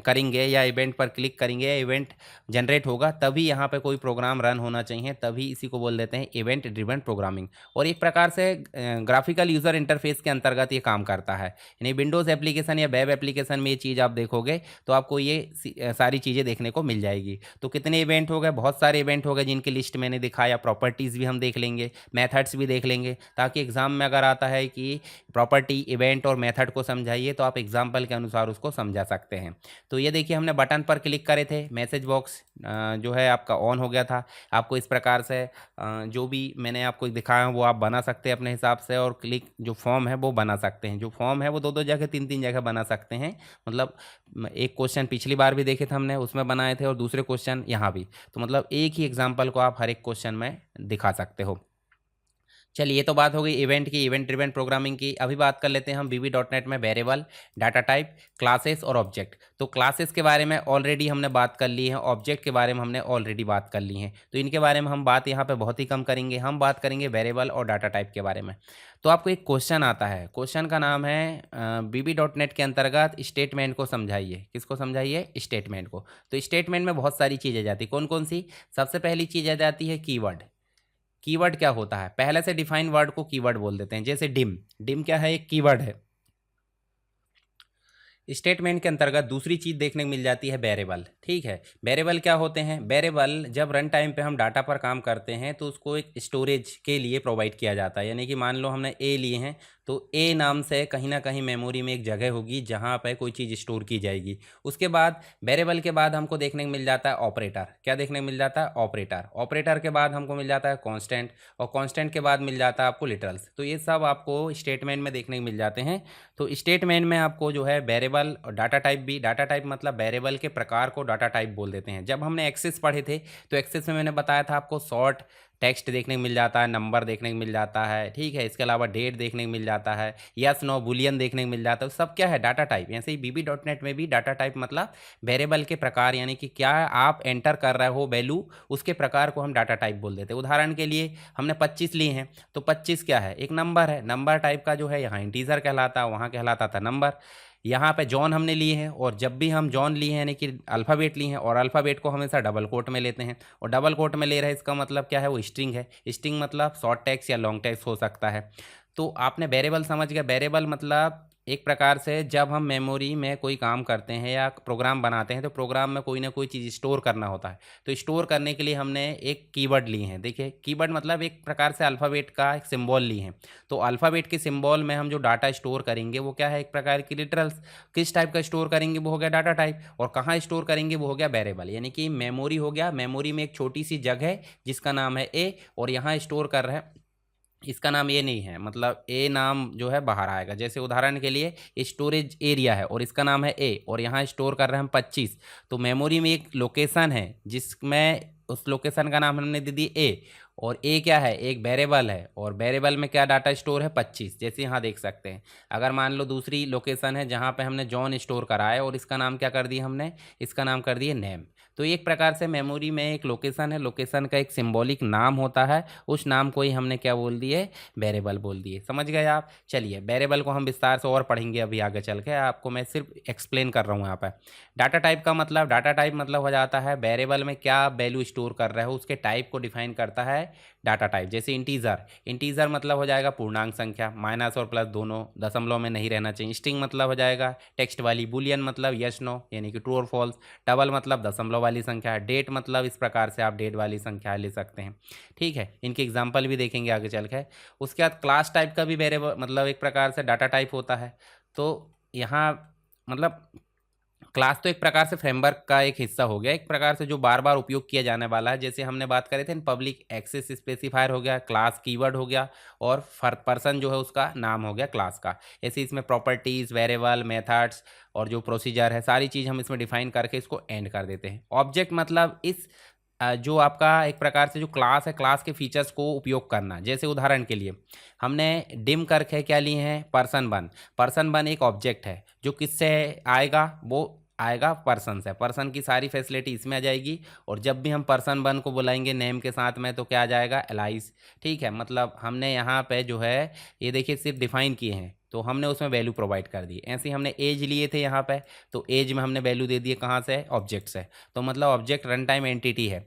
करेंगे या इवेंट पर क्लिक करेंगे या इवेंट जनरेट होगा, तभी यहाँ पे कोई प्रोग्राम रन होना चाहिए, तभी इसी को बोल देते हैं इवेंट ड्रिवन प्रोग्रामिंग। और एक प्रकार से ग्राफिकल यूज़र इंटरफेस के अंतर्गत ये काम करता है। यानी विंडोज़ एप्लीकेशन या वेब एप्लीकेशन में ये चीज़ आप देखोगे तो आपको ये सारी चीज़ें देखने को मिल जाएगी। तो कितने इवेंट हो गए, बहुत सारे इवेंट हो गए जिनकी लिस्ट मैंने दिखाया। प्रॉपर्टीज़ भी हम देख लेंगे, मेथड्स भी देख लेंगे, ताकि एग्जाम में अगर आता है कि प्रॉपर्टी, इवेंट और मेथड को समझाइए तो आप एग्जाम्पल के अनुसार उसको समझा सकते हैं। तो ये देखिए हमने बटन पर क्लिक करे थे, मैसेज बॉक्स जो है आपका ऑन हो गया था। आपको इस प्रकार से जो भी मैंने आपको दिखाया वो आप बना सकते हैं अपने हिसाब से, और क्लिक जो फॉर्म है वो बना सकते हैं। जो फॉर्म है वो दो दो जगह, तीन तीन जगह बना सकते हैं। मतलब एक क्वेश्चन पिछली बार भी देखे थे हमने, उसमें बनाए थे, और दूसरे क्वेश्चन यहाँ भी। तो मतलब एक ही एग्जाम्पल को आप हर एक क्वेश्चन में दिखा सकते हो। चलिए, ये तो बात हो गई इवेंट की, इवेंट ड्रिवन प्रोग्रामिंग की। अभी बात कर लेते हैं हम VB.NET में वेरिएबल, डाटा टाइप, क्लासेस और ऑब्जेक्ट। तो क्लासेस के बारे में ऑलरेडी हमने बात कर ली है, ऑब्जेक्ट के बारे में हमने ऑलरेडी बात कर ली है, तो इनके बारे में हम बात यहाँ पे बहुत ही कम करेंगे। हम बात करेंगे वेरिएबल और डाटा टाइप के बारे में। तो आपको एक क्वेश्चन आता है, क्वेश्चन का नाम है VB.NET के अंतर्गत स्टेटमेंट को समझाइए। किसको समझाइए? स्टेटमेंट को। तो स्टेटमेंट में बहुत सारी चीज़ें जाती, कौन कौन सी? सबसे पहली चीज़ आ जाती है कीवर्ड। कीवर्ड क्या होता है? पहले से डिफाइन वर्ड को कीवर्ड बोल देते हैं। जैसे डिम, डिम क्या है? एक कीवर्ड है। स्टेटमेंट के अंतर्गत दूसरी चीज देखने को मिल जाती है वेरिएबल। ठीक है, वेरिएबल क्या होते हैं? वेरिएबल जब रन टाइम पे हम डाटा पर काम करते हैं तो उसको एक स्टोरेज के लिए प्रोवाइड किया जाता है। यानी कि मान लो हमने ए लिए हैं, तो ए नाम से कहीं ना कहीं मेमोरी में एक जगह होगी जहाँ पे कोई चीज़ स्टोर की जाएगी। उसके बाद वेरिएबल के बाद हमको देखने को मिल जाता है ऑपरेटर। क्या देखने को मिल जाता है? ऑपरेटर। ऑपरेटर के बाद हमको मिल जाता है कांस्टेंट, और कांस्टेंट के बाद मिल जाता है आपको लिटरल्स। तो ये सब आपको स्टेटमेंट में देखने को मिल जाते हैं। तो स्टेटमेंट में आपको जो है वेरिएबल और डाटा टाइप भी, डाटा टाइप मतलब वेरिएबल के प्रकार को डाटा टाइप बोल देते हैं। जब हमने एक्सेस पढ़े थे तो एक्सेस में मैंने बताया था आपको शॉर्ट टेक्स्ट देखने को मिल जाता है, नंबर देखने को मिल जाता है, ठीक है, इसके अलावा डेट देखने को मिल जाता है, यस नो बुलियन देखने को मिल जाता है। सब क्या है? Data type. ऐसे ही VB.NET में भी डाटा टाइप मतलब वेरिएबल के प्रकार, यानी कि क्या आप एंटर कर रहे हो वैल्यू, उसके प्रकार को हम डाटा टाइप बोल देते हैं। उदाहरण के लिए हमने 25 लिए हैं, तो 25 क्या है? एक नंबर है। नंबर टाइप का जो है यहाँ इंटीजर कहलाता है, वहाँ कहलाता था नंबर। यहाँ पे जॉन हमने लिए हैं, और जब भी हम जॉन लिए हैं यानी कि अल्फ़ाबेट लिए हैं, और अल्फ़ाबेट को हमेशा डबल कोट में लेते हैं, और डबल कोट में ले रहे हैं इसका मतलब क्या है? वो स्ट्रिंग है। स्ट्रिंग मतलब शॉर्ट टेक्स्ट या लॉन्ग टेक्स्ट हो सकता है। तो आपने वेरिएबल समझ गया। वेरिएबल मतलब एक प्रकार से जब हम मेमोरी में कोई काम करते हैं या प्रोग्राम बनाते हैं तो प्रोग्राम में कोई ना कोई चीज़ स्टोर करना होता है। तो स्टोर करने के लिए हमने एक कीवर्ड लिए हैं। देखिए, कीवर्ड मतलब एक प्रकार से अल्फ़ाबेट का एक सिंबल लिए हैं। तो अल्फ़ाबेट के सिंबल में हम जो डाटा स्टोर करेंगे वो क्या है? एक प्रकार की लिटरल्स। किस टाइप का स्टोर करेंगे? वो हो गया डाटा टाइप। और कहाँ स्टोर करेंगे? वो हो गया वेरिएबल। यानी कि मेमोरी हो गया, मेमोरी में एक छोटी सी जगह जिसका नाम है ए, और यहाँ स्टोर कर रहे हैं, इसका नाम ये नहीं है, मतलब ए नाम जो है बाहर आएगा। जैसे उदाहरण के लिए स्टोरेज एरिया है और इसका नाम है ए, और यहाँ स्टोर कर रहे हैं हम 25। तो मेमोरी में एक लोकेशन है जिसमें उस लोकेशन का नाम हमने दे दी ए, और ए क्या है? एक वेरिएबल है, और वेरिएबल में क्या डाटा स्टोर है? 25। जैसे यहाँ देख सकते हैं। अगर मान लो दूसरी लोकेशन है जहाँ पे हमने जॉन स्टोर करा है, और इसका नाम क्या कर दिया हमने? इसका नाम कर दिया नेम। तो एक प्रकार से मेमोरी में एक लोकेशन है, लोकेशन का एक सिंबॉलिक नाम होता है, उस नाम को ही हमने क्या बोल दिए? वेरिएबल बोल दिए। समझ गए आप? चलिए, वेरिएबल को हम विस्तार से और पढ़ेंगे अभी आगे चल के, आपको मैं सिर्फ एक्सप्लेन कर रहा हूँ यहाँ पर। डाटा टाइप का मतलब, डाटा टाइप मतलब हो जाता है वेरिएबल में क्या वैल्यू स्टोर कर रहा है उसके टाइप को डिफाइन करता है डाटा टाइप। जैसे इंटीजर, इंटीजर मतलब हो जाएगा पूर्णांक संख्या, माइनस और प्लस दोनों, दशमलव में नहीं रहना चाहिए। स्ट्रिंग मतलब हो जाएगा टेक्स्ट वाली। बुलियन मतलब यस नो यानी कि ट्रू और फॉल्स। डबल मतलब दशमलव वाली संख्या। डेट मतलब इस प्रकार से आप डेट वाली संख्या ले सकते हैं। ठीक है, इनके एग्जाम्पल भी देखेंगे आगे चल के। उसके बाद क्लास टाइप का भी वेरिएबल मतलब एक प्रकार से डाटा टाइप होता है। तो यहाँ मतलब क्लास तो एक प्रकार से फ्रेमवर्क का एक हिस्सा हो गया, एक प्रकार से जो बार बार उपयोग किया जाने वाला है। जैसे हमने बात करे थे पब्लिक एक्सेस स्पेसिफायर हो गया, क्लास कीवर्ड हो गया, और पर्सन जो है उसका नाम हो गया क्लास का। ऐसे इसमें प्रॉपर्टीज, वेरिएबल, मेथड्स और जो प्रोसीजर है सारी चीज़ हम इसमें डिफाइन करके इसको एंड कर देते हैं। ऑब्जेक्ट मतलब इस जो आपका एक प्रकार से जो क्लास है, क्लास के फीचर्स को उपयोग करना। जैसे उदाहरण के लिए हमने डिम करके क्या लिए हैं, पर्सन वन। पर्सन वन एक ऑब्जेक्ट है जो किससे आएगा, वो आएगा पर्सन से। पर्सन की सारी फैसिलिटी इसमें आ जाएगी, और जब भी हम पर्सन वन को बुलाएंगे नेम के साथ में तो क्या आ जाएगा, एलाइस। ठीक है, मतलब हमने यहाँ पे जो है ये देखिए सिर्फ डिफाइन किए हैं, तो हमने उसमें वैल्यू प्रोवाइड कर दी। ऐसे ही हमने एज लिए थे यहाँ पे, तो एज में हमने वैल्यू दे दी है कहाँ से, ऑब्जेक्ट से। तो मतलब ऑब्जेक्ट रन टाइम एंटिटी है।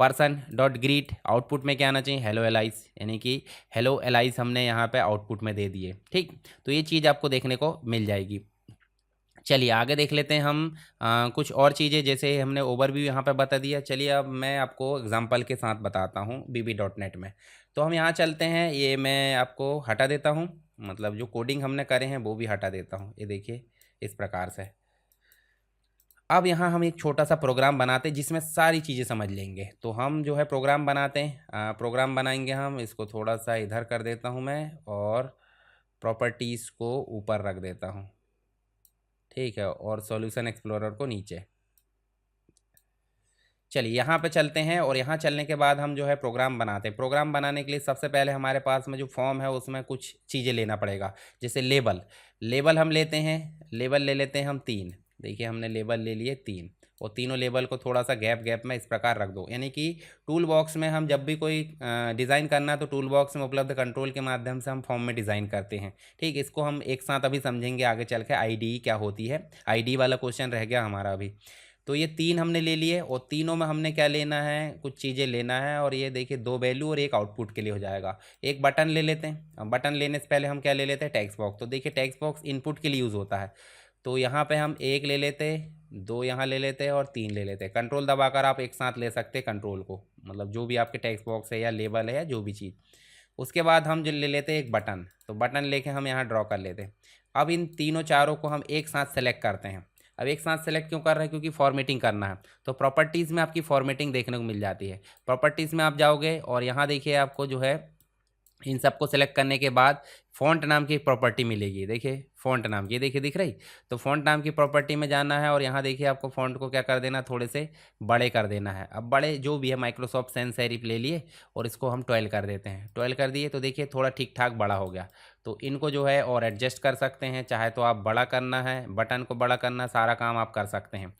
पर्सन डॉट ग्रीट, आउटपुट में क्या आना चाहिए, हेलो एलाइस, यानी कि हेलो एलाइस हमने यहाँ पे आउटपुट में दे दिए। ठीक, तो ये चीज़ आपको देखने को मिल जाएगी। चलिए आगे देख लेते हैं हम कुछ और चीज़ें। जैसे हमने ओवरव्यू यहाँ पे बता दिया, चलिए अब मैं आपको एग्जांपल के साथ बताता हूँ bb.net में। तो हम यहाँ चलते हैं, ये मैं आपको हटा देता हूँ, मतलब जो कोडिंग हमने करे हैं वो भी हटा देता हूँ। ये देखिए इस प्रकार से। अब यहाँ हम एक छोटा सा प्रोग्राम बनाते हैं जिसमें सारी चीज़ें समझ लेंगे। तो हम जो है प्रोग्राम बनाते हैं, प्रोग्राम बनाएंगे हम। इसको थोड़ा सा इधर कर देता हूँ मैं, और प्रॉपर्टीज़ को ऊपर रख देता हूँ। ठीक है, और सॉल्यूशन एक्सप्लोरर को नीचे। चलिए यहाँ पे चलते हैं, और यहाँ चलने के बाद हम जो है प्रोग्राम बनाते हैं। प्रोग्राम बनाने के लिए सबसे पहले हमारे पास में जो फॉर्म है उसमें कुछ चीज़ें लेना पड़ेगा। जैसे लेबल, लेबल हम लेते हैं, लेबल ले लेते हैं हम 3। देखिए हमने लेबल ले लिए 3, और तीनों लेबल को थोड़ा सा गैप गैप में इस प्रकार रख दो। यानी कि टूल बॉक्स में हम जब भी कोई डिज़ाइन करना है तो टूल बॉक्स में उपलब्ध कंट्रोल के माध्यम से हम फॉर्म में डिज़ाइन करते हैं। ठीक, इसको हम एक साथ अभी समझेंगे आगे चल के। आईडी क्या होती है, आईडी वाला क्वेश्चन रह गया हमारा अभी। तो ये 3 हमने ले लिए, और तीनों में हमने क्या लेना है, कुछ चीज़ें लेना है। और ये देखिए 2 वैल्यू और एक आउटपुट के लिए हो जाएगा। एक बटन ले लेते हैं। अब बटन लेने से पहले हम क्या ले लेते हैं, टेक्स्ट बॉक्स। तो देखिए टेक्स्ट बॉक्स इनपुट के लिए यूज़ होता है। तो यहाँ पे हम 1 ले लेते हैं, 2 यहाँ ले लेते हैं, और 3 ले लेते हैं। कंट्रोल दबाकर आप एक साथ ले सकते हैं कंट्रोल को, मतलब जो भी आपके टेक्स्ट बॉक्स है या लेबल है या जो भी चीज़। उसके बाद हम जो ले लेते हैं एक बटन, तो बटन लेके हम यहाँ ड्रॉ कर लेते हैं। अब इन तीनों चारों को हम एक साथ सेलेक्ट करते हैं। अब एक साथ सेलेक्ट क्यों कर रहे हैं, क्योंकि फॉर्मेटिंग करना है। तो प्रॉपर्टीज़ में आपकी फॉर्मेटिंग देखने को मिल जाती है। प्रॉपर्टीज़ में आप जाओगे, और यहाँ देखिए आपको जो है इन सबको सेलेक्ट करने के बाद फ़ॉन्ट नाम की एक प्रॉपर्टी मिलेगी। देखिए फ़ॉन्ट नाम की, देखिए दिख रही। तो फ़ॉन्ट नाम की प्रॉपर्टी में जाना है, और यहाँ देखिए आपको फ़ॉन्ट को क्या कर देना, थोड़े से बड़े कर देना है। अब बड़े जो भी है माइक्रोसॉफ्ट सैन्स सेरिफ ले लिए, और इसको हम 12 कर देते हैं। 12 कर दिए तो देखिए थोड़ा ठीक ठाक बड़ा हो गया। तो इनको जो है और एडजस्ट कर सकते हैं, चाहे तो आप बड़ा करना है, बटन को बड़ा करना, सारा काम आप कर सकते हैं।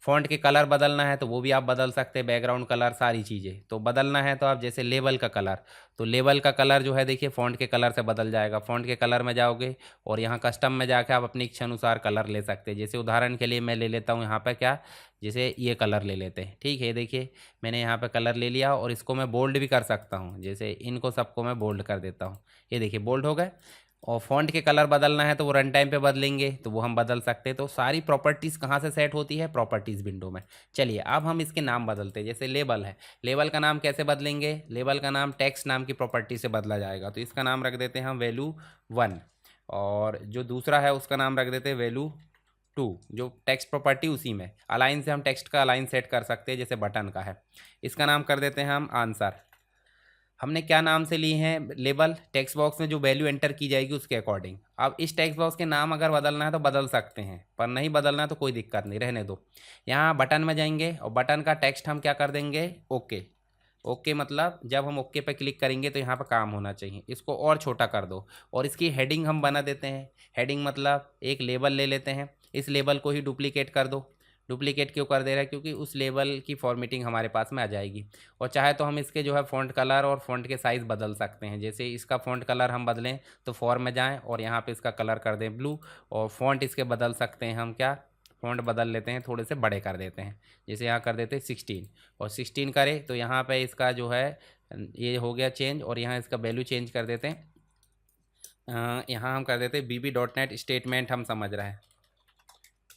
फ़ॉन्ट के कलर बदलना है तो वो भी आप बदल सकते हैं, बैकग्राउंड कलर सारी चीज़ें। तो बदलना है तो आप जैसे लेबल का कलर, तो लेबल का कलर जो है देखिए फ़ॉन्ट के कलर से बदल जाएगा। फ़ॉन्ट के कलर में जाओगे, और यहाँ कस्टम में जाके आप अपनी इच्छा अनुसार कलर ले सकते हैं। जैसे उदाहरण के लिए मैं ले लेता हूँ यहाँ पे क्या, जैसे ये कलर ले लेते हैं। ठीक है, देखिए मैंने यहाँ पे कलर ले लिया, और इसको मैं बोल्ड भी कर सकता हूँ। जैसे इनको सबको मैं बोल्ड कर देता हूँ, ये देखिए बोल्ड हो गए। और फ़ॉन्ट के कलर बदलना है तो वो रन टाइम पे बदलेंगे, तो वो हम बदल सकते हैं। तो सारी प्रॉपर्टीज़ कहाँ से सेट होती है, प्रॉपर्टीज़ विंडो में। चलिए अब हम इसके नाम बदलते हैं। जैसे लेबल है, लेबल का नाम कैसे बदलेंगे, लेबल का नाम टेक्स्ट नाम की प्रॉपर्टी से बदला जाएगा। तो इसका नाम रख देते हैं हम वैल्यू 1, और जो दूसरा है उसका नाम रख देते हैं वैल्यू 2। जो टेक्स्ट प्रॉपर्टी उसी में अलाइन से हम टेक्स्ट का अलाइन सेट कर सकते हैं, जैसे बटन का है। इसका नाम कर देते हैं हम आंसर। हमने क्या नाम से लिए हैं, लेबल। टेक्स्ट बॉक्स में जो वैल्यू एंटर की जाएगी उसके अकॉर्डिंग। अब इस टेक्स्ट बॉक्स के नाम अगर बदलना है तो बदल सकते हैं, पर नहीं बदलना है तो कोई दिक्कत नहीं, रहने दो। यहाँ बटन में जाएंगे, और बटन का टेक्स्ट हम क्या कर देंगे, ओके। ओके मतलब जब हम ओके पे क्लिक करेंगे तो यहाँ पर काम होना चाहिए। इसको और छोटा कर दो, और इसकी हेडिंग हम बना देते हैं। हेडिंग मतलब एक लेबल ले लेते हैं, इस लेबल को ही डुप्लीकेट कर दो। डुप्लीकेट क्यों कर दे रहा है, क्योंकि उस लेवल की फॉर्मेटिंग हमारे पास में आ जाएगी। और चाहे तो हम इसके जो है फ़ॉन्ट कलर और फ़ॉन्ट के साइज़ बदल सकते हैं। जैसे इसका फ़ॉन्ट कलर हम बदलें तो फॉर्म में जाएं, और यहाँ पे इसका कलर कर दें ब्लू, और फ़ॉन्ट इसके बदल सकते हैं हम क्या, फ़ॉन्ट बदल लेते हैं, थोड़े से बड़े कर देते हैं। जैसे यहाँ कर देते हैं 16 और 16 करें तो यहाँ पे इसका जो है ये हो गया चेंज और यहाँ इसका वैल्यू चेंज कर देते हैं। यहाँ हम कर देते हैं bb.net स्टेटमेंट हम समझ रहे हैं,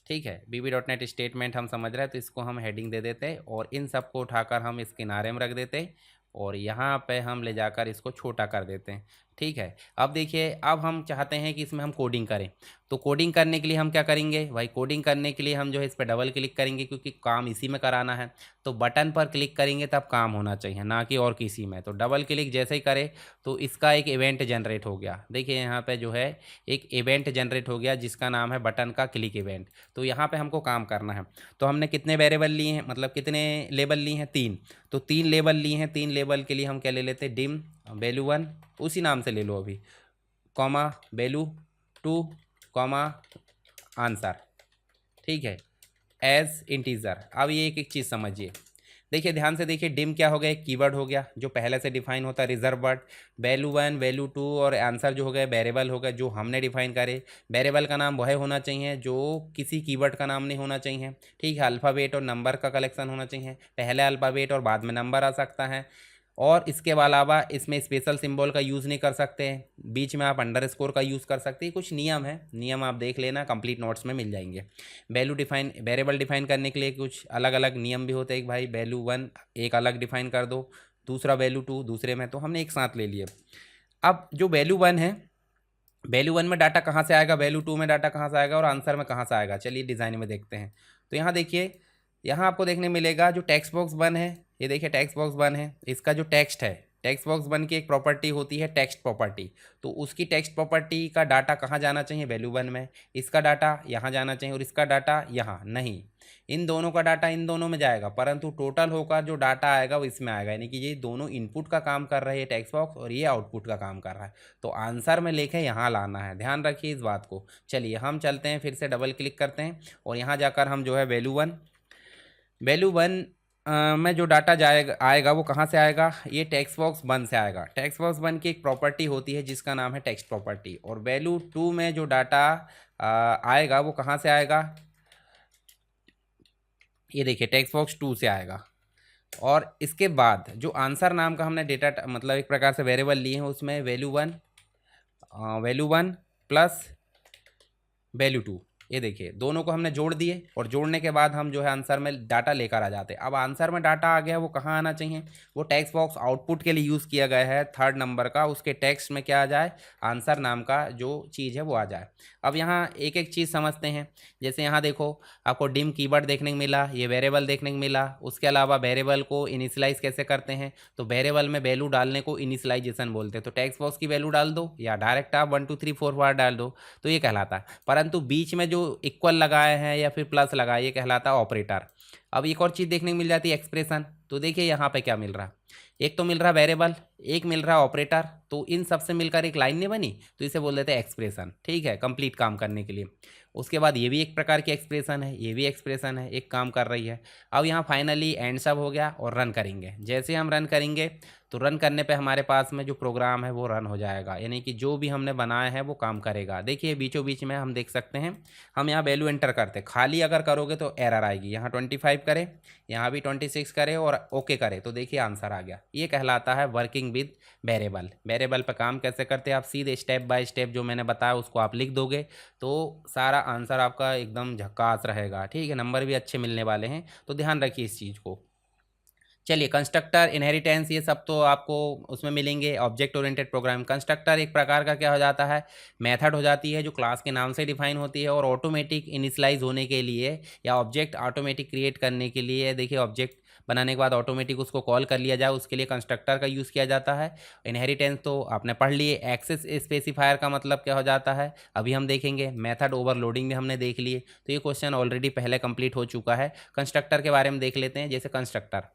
ठीक है, bb.net स्टेटमेंट हम समझ रहे हैं, तो इसको हम हेडिंग दे देते हैं और इन सब को उठाकर हम इस किनारे में रख देते हैं और यहाँ पे हम ले जाकर इसको छोटा कर देते हैं, ठीक है। अब देखिए, अब हम चाहते हैं कि इसमें हम कोडिंग करें, तो कोडिंग करने के लिए हम क्या करेंगे भाई, कोडिंग करने के लिए हम जो है इस पर डबल क्लिक करेंगे क्योंकि काम इसी में कराना है। तो बटन पर क्लिक करेंगे तब काम होना चाहिए, ना कि और किसी में। तो डबल क्लिक जैसे ही करें तो इसका एक इवेंट जनरेट हो गया। देखिए यहाँ पे जो है एक इवेंट जनरेट हो गया जिसका नाम है बटन का क्लिक इवेंट। तो यहाँ पे हमको काम करना है। तो हमने कितने वेरिएबल लिए हैं, मतलब कितने लेबल लिए हैं, 3। तो 3 लेबल लिए हैं। 3 लेबल के लिए हम क्या ले लेते हैं, डिम वैल्यू 1 उसी नाम से ले लो अभी, कॉमा वैल्यू 2 कॉमा आंसर, ठीक है, एज इंटीजर। अब ये एक एक चीज़ समझिए, देखिए ध्यान से देखिए, डिम क्या हो गया, एक कीवर्ड हो गया जो पहले से डिफाइन होता है, रिजर्व वर्ड। वैल्यू 1 वैल्यू 2 और आंसर जो हो गया वेरिएबल हो गया जो हमने डिफाइन करे। वेरिएबल का नाम वह होना चाहिए जो किसी कीवर्ड का नाम नहीं होना चाहिए, ठीक है। अल्फ़ाबेट और नंबर का कलेक्शन होना चाहिए, पहले अल्फ़ाबेट और बाद में नंबर आ सकता है। और इसके अलावा इसमें स्पेशल सिंबल का यूज़ नहीं कर सकते हैं, बीच में आप अंडरस्कोर का यूज़ कर सकते हैं। कुछ नियम है, नियम आप देख लेना, कंप्लीट नोट्स में मिल जाएंगे। वेरिएबल डिफाइन करने के लिए कुछ अलग अलग नियम भी होते हैं कि भाई वैल्यू 1 एक अलग डिफाइन कर दो, दूसरा वैल्यू 2 दूसरे में, तो हमने एक साथ ले लिए। अब जो वैल्यू 1 है, वैल्यू 1 में डाटा कहाँ से आएगा, वैल्यू 2 में डाटा कहाँ से आएगा और आंसर में कहाँ से आएगा, चलिए डिज़ाइन में देखते हैं। तो यहाँ देखिए, यहाँ आपको देखने मिलेगा जो टेक्स्ट बॉक्स 1 है, ये देखिए टेक्स्ट बॉक्स 1 है, इसका जो टेक्स्ट है, टेक्स्ट बॉक्स 1 की एक प्रॉपर्टी होती है टेक्स्ट प्रॉपर्टी। तो उसकी टेक्स्ट प्रॉपर्टी का डाटा कहाँ जाना चाहिए, वैल्यू 1 में। इसका डाटा यहाँ जाना चाहिए और इसका डाटा यहाँ नहीं, इन दोनों का डाटा इन दोनों में जाएगा, परंतु टोटल होकर जो डाटा आएगा वो इसमें आएगा। यानी कि ये दोनों इनपुट का काम कर रहे हैं टेक्स्ट बॉक्स और ये आउटपुट का काम कर रहा है। तो आंसर में लेके यहाँ लाना है, ध्यान रखिए इस बात को। चलिए हम चलते हैं, फिर से डबल क्लिक करते हैं और यहाँ जाकर हम जो है वैल्यू 1 में जो डाटा आएगा वो कहाँ से आएगा, ये टेक्स्ट बॉक्स 1 से आएगा। टेक्स्ट बॉक्स 1 की एक प्रॉपर्टी होती है जिसका नाम है टेक्स्ट प्रॉपर्टी। और वैल्यू 2 में जो डाटा आएगा वो कहाँ से आएगा, ये देखिए टेक्स्ट बॉक्स 2 से आएगा। और इसके बाद जो आंसर नाम का हमने डेटा मतलब एक प्रकार से वेरिएबल लिए हैं, उसमें वैल्यू 1 प्लस वैल्यू 2, ये देखिए दोनों को हमने जोड़ दिए और जोड़ने के बाद हम जो है आंसर में डाटा लेकर आ जाते हैं। अब आंसर में डाटा आ गया, वो कहाँ आना चाहिए, वो टेक्स्ट बॉक्स आउटपुट के लिए यूज़ किया गया है 3rd नंबर का, उसके टेक्स्ट में क्या आ जाए, आंसर नाम का जो चीज़ है वो आ जाए। अब यहाँ एक एक चीज़ समझते हैं। जैसे यहाँ देखो आपको डिम कीवर्ड देखने को मिला, ये वेरिएबल देखने को मिला। उसके अलावा वेरिएबल को इनिशियलाइज कैसे करते हैं, तो वेरिएबल में वैल्यू डालने को इनिशियलाइजेशन बोलते हैं। तो टेक्स्ट बॉक्स की वैल्यू डाल दो या डायरेक्ट आप 1 2 3 4 बार डाल दो तो ये कहलाता है। परंतु बीच में जो इक्वल लगाए हैं या फिर प्लस लगाए, ये कहलाता है ऑपरेटर। अब एक और चीज़ देखने को मिल जाती है एक्सप्रेशन। तो देखिए यहाँ पे क्या मिल रहा है, एक तो मिल रहा वेरिएबल, एक मिल रहा ऑपरेटर, तो इन सब से मिलकर एक लाइन नहीं बनी, तो इसे बोल देते हैं एक्सप्रेशन, ठीक है, कंप्लीट काम करने के लिए। उसके बाद ये भी एक प्रकार की एक्सप्रेशन है, ये भी एक्सप्रेशन है, एक काम कर रही है। अब यहाँ फाइनली एंड सब हो गया और रन करेंगे। जैसे हम रन करेंगे तो रन करने पे हमारे पास में जो प्रोग्राम है वो रन हो जाएगा, यानी कि जो भी हमने बनाया है वो काम करेगा। देखिए बीचों बीच में हम देख सकते हैं, हम यहाँ वैल्यू एंटर करते, खाली अगर करोगे तो एरर आएगी। यहाँ 25 करें, यहाँ भी 26 करें और ओके करें तो देखिए आंसर आ गया। ये कहलाता है वर्किंग विद वेरिएबल। वेरिएबल पर काम कैसे करते हैं, आप सीधे स्टेप बाय स्टेप जो मैंने बताया उसको आप लिख दोगे तो सारा आंसर आपका एकदम झक्कास रहेगा, ठीक है, नंबर भी अच्छे मिलने वाले हैं। तो ध्यान रखिए इस चीज़ को। चलिए कंस्ट्रक्टर, इनहेरिटेंस, ये सब तो आपको उसमें मिलेंगे। ऑब्जेक्ट ओरिएंटेड प्रोग्राम, कंस्ट्रक्टर एक प्रकार का क्या हो जाता है, मेथड हो जाती है जो क्लास के नाम से डिफाइन होती है और ऑटोमेटिक इनिशियलाइज होने के लिए या ऑब्जेक्ट ऑटोमेटिक क्रिएट करने के लिए, देखिए ऑब्जेक्ट बनाने के बाद ऑटोमेटिक उसको कॉल कर लिया जाए, उसके लिए कंस्ट्रक्टर का यूज़ किया जाता है। इनहेरिटेंस तो आपने पढ़ लिए। एक्सेस स्पेसिफायर का मतलब क्या हो जाता है अभी हम देखेंगे। मेथड ओवरलोडिंग भी हमने देख लिए, तो ये क्वेश्चन ऑलरेडी पहले कंप्लीट हो चुका है। कंस्ट्रक्टर के बारे में देख लेते हैं। जैसे कंस्ट्रक्टर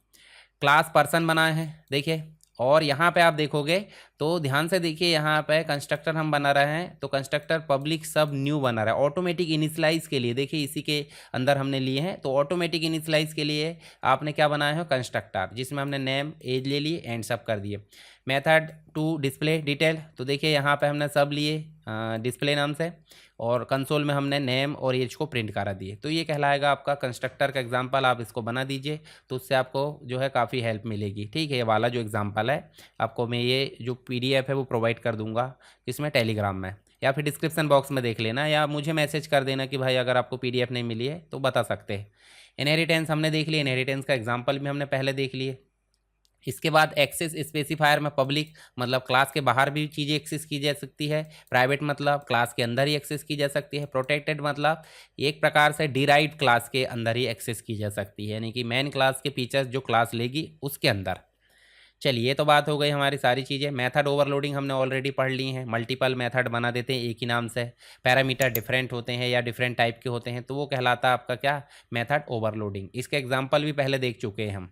क्लास पर्सन बनाए हैं, देखिए, और यहाँ पे आप देखोगे तो ध्यान से देखिए, यहाँ पे कंस्ट्रक्टर हम बना रहे हैं तो कंस्ट्रक्टर पब्लिक सब न्यू बना रहा है ऑटोमेटिक इनिशियलाइज के लिए। देखिए इसी के अंदर हमने लिए हैं, तो ऑटोमेटिक इनिशियलाइज के लिए आपने क्या बनाया है, कंस्ट्रक्टर, जिसमें हमने नेम एज ले लिए एंड सब कर दिए। मेथड टू डिस्प्ले डिटेल, तो देखिए यहाँ पे हमने सब लिए डिस्प्ले नाम से। और कंसोल में हमने नेम और एज को प्रिंट करा दिए। तो ये कहलाएगा आपका कंस्ट्रक्टर का एग्जाम्पल। आप इसको बना दीजिए तो उससे आपको जो है काफ़ी हेल्प मिलेगी। ठीक है, ये वाला जो एग्जाम्पल है आपको मैं ये जो PDF है वो प्रोवाइड कर दूंगा इसमें टेलीग्राम में, या फिर डिस्क्रिप्शन बॉक्स में देख लेना, या मुझे मैसेज कर देना कि भाई अगर आपको PDF नहीं मिली है तो बता सकते हैं। इनहेरिटेंस हमने देख लिया, इनहेरिटेंस का एग्जाम्पल भी हमने पहले देख लिए। इसके बाद एक्सेस स्पेसिफायर में पब्लिक मतलब क्लास के बाहर भी चीज़ें एक्सेस की जा सकती है, प्राइवेट मतलब क्लास के अंदर ही एक्सेस की जा सकती है, प्रोटेक्टेड मतलब एक प्रकार से डिराइव्ड क्लास के अंदर ही एक्सेस की जा सकती है, यानी कि मेन क्लास के फीचर्स जो क्लास लेगी उसके अंदर। चलिए, ये तो बात हो गई हमारी सारी चीज़ें। मेथड ओवरलोडिंग हमने ऑलरेडी पढ़ ली हैं, मल्टीपल मेथड बना देते हैं एक ही नाम से, पैरामीटर डिफरेंट होते हैं या डिफरेंट टाइप के होते हैं तो वो कहलाता है आपका क्या, मेथड ओवरलोडिंग। इसके एग्जांपल भी पहले देख चुके हैं हम।